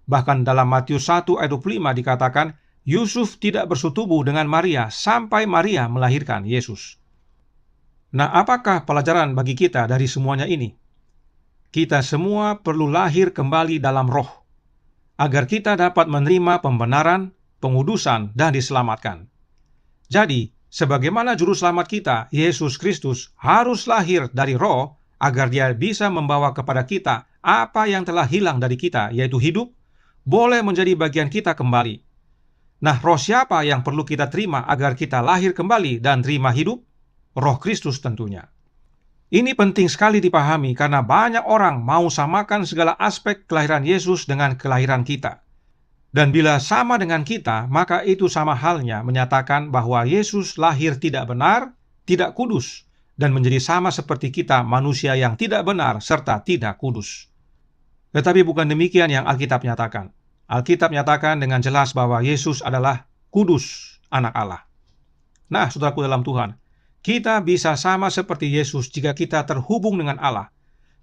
Speaker 1: Bahkan dalam Matius 1 ayat 25 dikatakan, Yusuf tidak bersetubuh dengan Maria sampai Maria melahirkan Yesus. Nah, apakah pelajaran bagi kita dari semuanya ini? Kita semua perlu lahir kembali dalam Roh, agar kita dapat menerima pembenaran, pengudusan, dan diselamatkan. Jadi, sebagaimana juru selamat kita, Yesus Kristus, harus lahir dari Roh, agar dia bisa membawa kepada kita apa yang telah hilang dari kita, yaitu hidup, boleh menjadi bagian kita kembali. Nah, roh siapa yang perlu kita terima agar kita lahir kembali dan terima hidup? Roh Kristus tentunya. Ini penting sekali dipahami karena banyak orang mau samakan segala aspek kelahiran Yesus dengan kelahiran kita. Dan bila sama dengan kita, maka itu sama halnya menyatakan bahwa Yesus lahir tidak benar, tidak kudus, dan menjadi sama seperti kita manusia yang tidak benar serta tidak kudus. Tetapi bukan demikian yang Alkitab nyatakan. Alkitab nyatakan dengan jelas bahwa Yesus adalah kudus, anak Allah. Nah, saudaraku dalam Tuhan, Kita bisa sama seperti Yesus jika kita terhubung dengan Allah,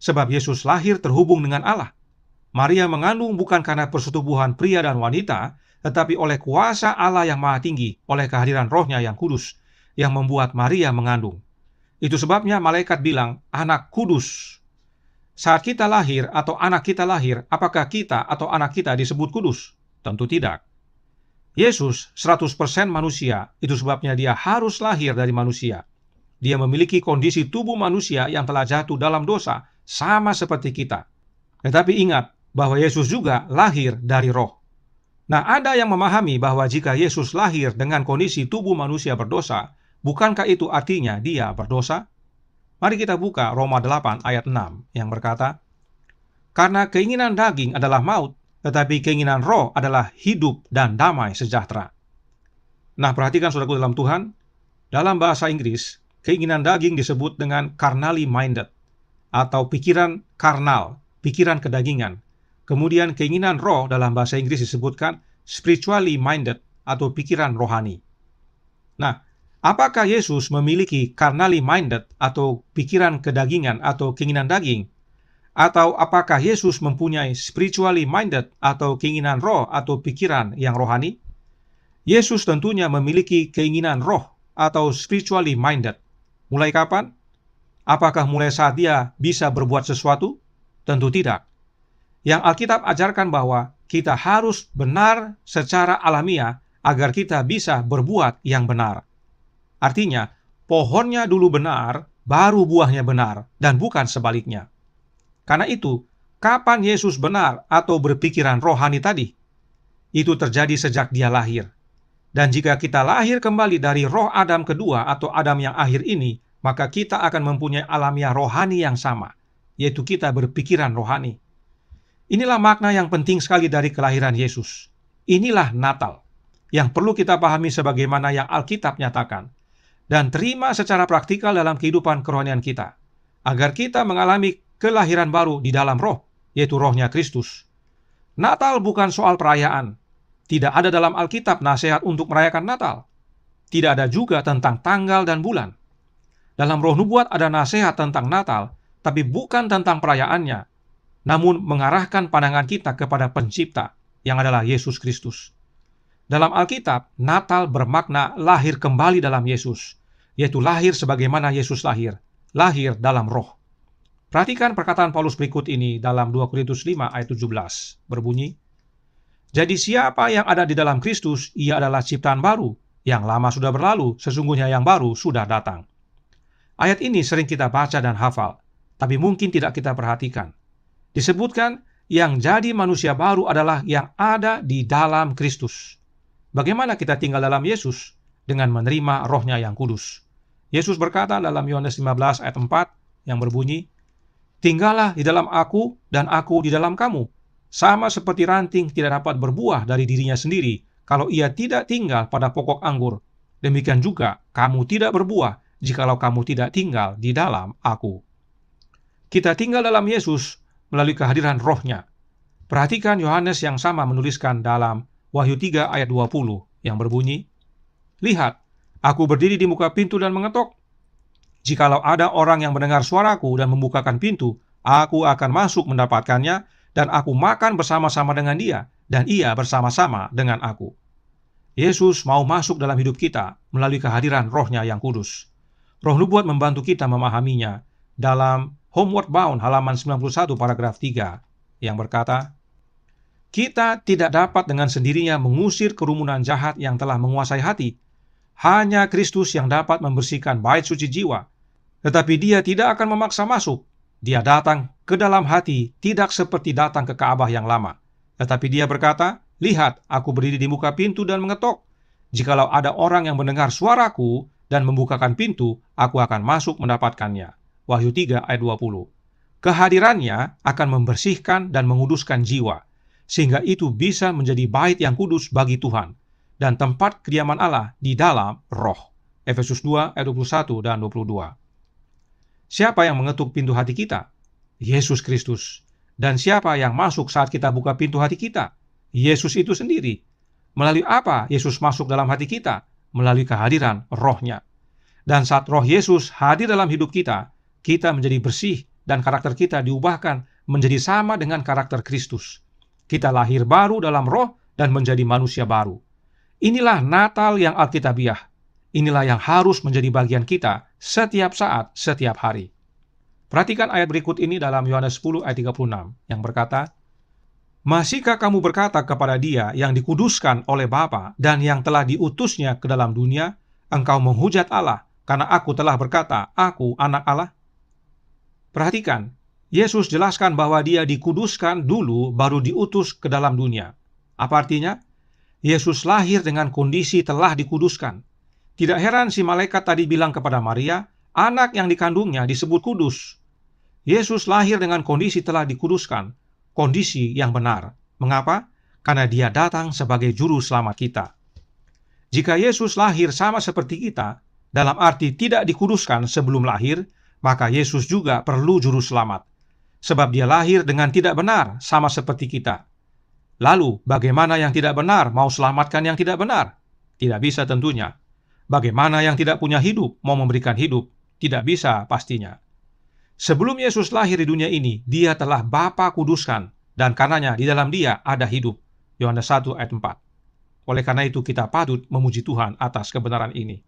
Speaker 1: sebab Yesus lahir terhubung dengan Allah. Maria mengandung bukan karena persetubuhan pria dan wanita, tetapi oleh kuasa Allah yang Maha Tinggi, oleh kehadiran Roh-Nya yang kudus, yang membuat Maria mengandung. Itu sebabnya malaikat bilang, anak kudus. Saat kita lahir atau anak kita lahir, apakah kita atau anak kita disebut kudus? Tentu tidak. Yesus 100% manusia, itu sebabnya dia harus lahir dari manusia. Dia memiliki kondisi tubuh manusia yang telah jatuh dalam dosa, sama seperti kita. Tetapi ingat bahwa Yesus juga lahir dari Roh. Nah, ada yang memahami bahwa jika Yesus lahir dengan kondisi tubuh manusia berdosa, bukankah itu artinya dia berdosa? Mari kita buka Roma 8 ayat 6 yang berkata, karena keinginan daging adalah maut, tetapi keinginan roh adalah hidup dan damai sejahtera. Nah, perhatikan saudaraku dalam Tuhan, dalam bahasa Inggris, keinginan daging disebut dengan carnally minded, atau pikiran karnal, pikiran kedagingan. Kemudian keinginan roh dalam bahasa Inggris disebutkan spiritually minded, atau pikiran rohani. Nah, apakah Yesus memiliki carnally minded atau pikiran kedagingan atau keinginan daging? Atau apakah Yesus mempunyai spiritually minded atau keinginan roh atau pikiran yang rohani? Yesus tentunya memiliki keinginan roh atau spiritually minded. Mulai kapan? Apakah mulai saat dia bisa berbuat sesuatu? Tentu tidak. Yang Alkitab ajarkan bahwa kita harus benar secara alamiah agar kita bisa berbuat yang benar. Artinya, pohonnya dulu benar, baru buahnya benar, dan bukan sebaliknya. Karena itu, kapan Yesus benar atau berpikiran rohani tadi? Itu terjadi sejak dia lahir. Dan jika kita lahir kembali dari roh Adam kedua atau Adam yang akhir ini, maka kita akan mempunyai alamiah rohani yang sama, yaitu kita berpikiran rohani. Inilah makna yang penting sekali dari kelahiran Yesus. Inilah Natal, yang perlu kita pahami sebagaimana yang Alkitab nyatakan, dan terima secara praktikal dalam kehidupan kerohanian kita, agar kita mengalami kelahiran baru di dalam roh, yaitu rohnya Kristus. Natal bukan soal perayaan. Tidak ada dalam Alkitab nasihat untuk merayakan Natal. Tidak ada juga tentang tanggal dan bulan. Dalam Roh Nubuat ada nasihat tentang Natal, tapi bukan tentang perayaannya, namun mengarahkan pandangan kita kepada Pencipta, yang adalah Yesus Kristus. Dalam Alkitab, Natal bermakna lahir kembali dalam Yesus, yaitu lahir sebagaimana Yesus lahir dalam roh. Perhatikan perkataan Paulus berikut ini dalam 2 Korintus 5 ayat 17, berbunyi, jadi siapa yang ada di dalam Kristus, ia adalah ciptaan baru, yang lama sudah berlalu, sesungguhnya yang baru sudah datang. Ayat ini sering kita baca dan hafal, tapi mungkin tidak kita perhatikan. Disebutkan, yang jadi manusia baru adalah yang ada di dalam Kristus. Bagaimana kita tinggal dalam Yesus? Dengan menerima rohnya yang kudus. Yesus berkata dalam Yohanes 15 ayat 4 yang berbunyi, tinggallah di dalam aku dan aku di dalam kamu. Sama seperti ranting tidak dapat berbuah dari dirinya sendiri kalau ia tidak tinggal pada pokok anggur. Demikian juga kamu tidak berbuah jikalau kamu tidak tinggal di dalam aku. Kita tinggal dalam Yesus melalui kehadiran rohnya. Perhatikan Yohanes yang sama menuliskan dalam Wahyu 3 ayat 20 yang berbunyi, lihat, aku berdiri di muka pintu dan mengetok. Jikalau ada orang yang mendengar suaraku dan membukakan pintu, aku akan masuk mendapatkannya, dan aku makan bersama-sama dengan dia, dan ia bersama-sama dengan aku. Yesus mau masuk dalam hidup kita melalui kehadiran rohnya yang kudus. Roh Nubuat membantu kita memahaminya dalam Homeward Bound halaman 91 paragraf 3 yang berkata, kita tidak dapat dengan sendirinya mengusir kerumunan jahat yang telah menguasai hati. Hanya Kristus yang dapat membersihkan bait suci jiwa. Tetapi dia tidak akan memaksa masuk. Dia datang ke dalam hati tidak seperti datang ke Ka'bah yang lama. Tetapi dia berkata, lihat, aku berdiri di muka pintu dan mengetok. Jikalau ada orang yang mendengar suaraku dan membukakan pintu, aku akan masuk mendapatkannya. Wahyu 3 ayat 20. Kehadirannya akan membersihkan dan menguduskan jiwa, sehingga itu bisa menjadi bait yang kudus bagi Tuhan, dan tempat kediaman Allah di dalam roh. Efesus 2 ayat 21 dan 22. Siapa yang mengetuk pintu hati kita? Yesus Kristus. Dan siapa yang masuk saat kita buka pintu hati kita? Yesus itu sendiri. Melalui apa Yesus masuk dalam hati kita? Melalui kehadiran rohnya. Dan saat Roh Yesus hadir dalam hidup kita, kita menjadi bersih dan karakter kita diubahkan menjadi sama dengan karakter Kristus. Kita lahir baru dalam roh dan menjadi manusia baru. Inilah Natal yang alkitabiah. Inilah yang harus menjadi bagian kita setiap saat, setiap hari. Perhatikan ayat berikut ini dalam Yohanes 10 ayat 36 yang berkata, "Masihkah kamu berkata kepada Dia yang dikuduskan oleh Bapa dan yang telah diutusnya ke dalam dunia, engkau menghujat Allah, karena aku telah berkata, aku anak Allah?" Perhatikan, Yesus jelaskan bahwa Dia dikuduskan dulu baru diutus ke dalam dunia. Apa artinya? Yesus lahir dengan kondisi telah dikuduskan. Tidak heran si malaikat tadi bilang kepada Maria, anak yang dikandungnya disebut kudus. Yesus lahir dengan kondisi telah dikuduskan, kondisi yang benar. Mengapa? Karena Dia datang sebagai juru selamat kita. Jika Yesus lahir sama seperti kita, dalam arti tidak dikuduskan sebelum lahir, maka Yesus juga perlu juru selamat. Sebab Dia lahir dengan tidak benar, sama seperti kita. Lalu, bagaimana yang tidak benar mau selamatkan yang tidak benar? Tidak bisa tentunya. Bagaimana yang tidak punya hidup mau memberikan hidup? Tidak bisa pastinya. Sebelum Yesus lahir di dunia ini, Dia telah Bapa kuduskan, dan karenanya di dalam Dia ada hidup. Yohanes 1 ayat 4. Oleh karena itu kita patut memuji Tuhan atas kebenaran ini.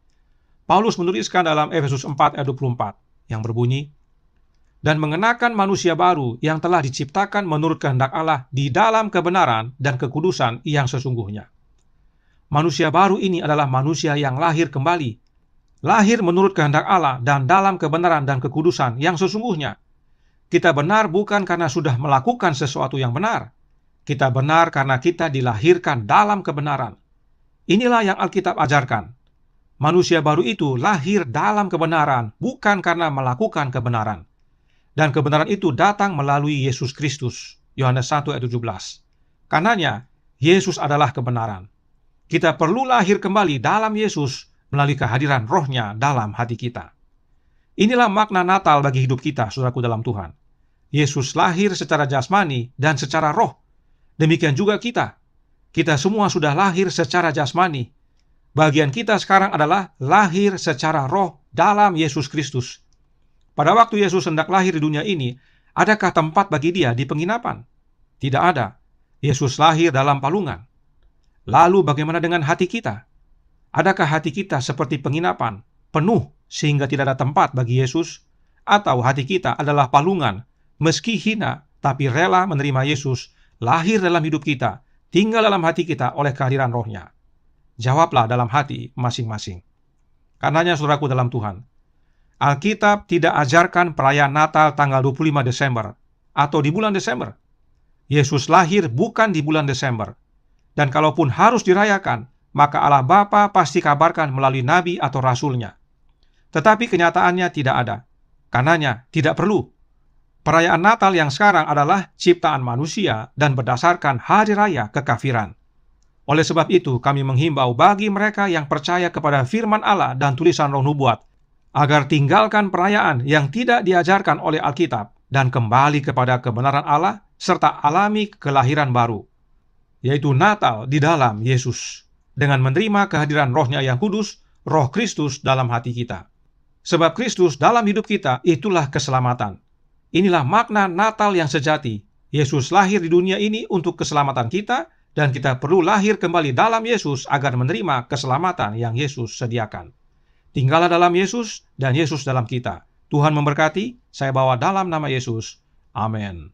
Speaker 1: Paulus menuliskan dalam Efesus 4 ayat 24 yang berbunyi, "Dan mengenakan manusia baru yang telah diciptakan menurut kehendak Allah di dalam kebenaran dan kekudusan yang sesungguhnya." Manusia baru ini adalah manusia yang lahir kembali. Lahir menurut kehendak Allah dan dalam kebenaran dan kekudusan yang sesungguhnya. Kita benar bukan karena sudah melakukan sesuatu yang benar. Kita benar karena kita dilahirkan dalam kebenaran. Inilah yang Alkitab ajarkan. Manusia baru itu lahir dalam kebenaran, bukan karena melakukan kebenaran. Dan kebenaran itu datang melalui Yesus Kristus. Yohanes 1 ayat 17. Karenanya, Yesus adalah kebenaran. Kita perlu lahir kembali dalam Yesus melalui kehadiran Roh-Nya dalam hati kita. Inilah makna Natal bagi hidup kita, saudaraku dalam Tuhan. Yesus lahir secara jasmani dan secara roh. Demikian juga kita. Kita semua sudah lahir secara jasmani. Bagian kita sekarang adalah lahir secara roh dalam Yesus Kristus. Pada waktu Yesus hendak lahir di dunia ini, adakah tempat bagi Dia di penginapan? Tidak ada. Yesus lahir dalam palungan. Lalu bagaimana dengan hati kita? Adakah hati kita seperti penginapan, penuh sehingga tidak ada tempat bagi Yesus? Atau hati kita adalah palungan, meski hina, tapi rela menerima Yesus, lahir dalam hidup kita, tinggal dalam hati kita oleh kehadiran Roh-Nya? Jawablah dalam hati masing-masing. Karenanya saudaraku dalam Tuhan, Alkitab tidak ajarkan perayaan Natal tanggal 25 Desember atau di bulan Desember. Yesus lahir bukan di bulan Desember. Dan kalaupun harus dirayakan, maka Allah Bapa pasti kabarkan melalui nabi atau rasulnya. Tetapi kenyataannya tidak ada. Karenanya tidak perlu. Perayaan Natal yang sekarang adalah ciptaan manusia dan berdasarkan hari raya kekafiran. Oleh sebab itu, kami menghimbau bagi mereka yang percaya kepada firman Allah dan tulisan Roh Nubuat, agar tinggalkan perayaan yang tidak diajarkan oleh Alkitab dan kembali kepada kebenaran Allah serta alami kelahiran baru, yaitu Natal di dalam Yesus, dengan menerima kehadiran Roh-Nya yang kudus, Roh Kristus dalam hati kita. Sebab Kristus dalam hidup kita itulah keselamatan. Inilah makna Natal yang sejati. Yesus lahir di dunia ini untuk keselamatan kita, dan kita perlu lahir kembali dalam Yesus agar menerima keselamatan yang Yesus sediakan. Tinggallah dalam Yesus dan Yesus dalam kita. Tuhan memberkati. Saya bawa dalam nama Yesus. Amin.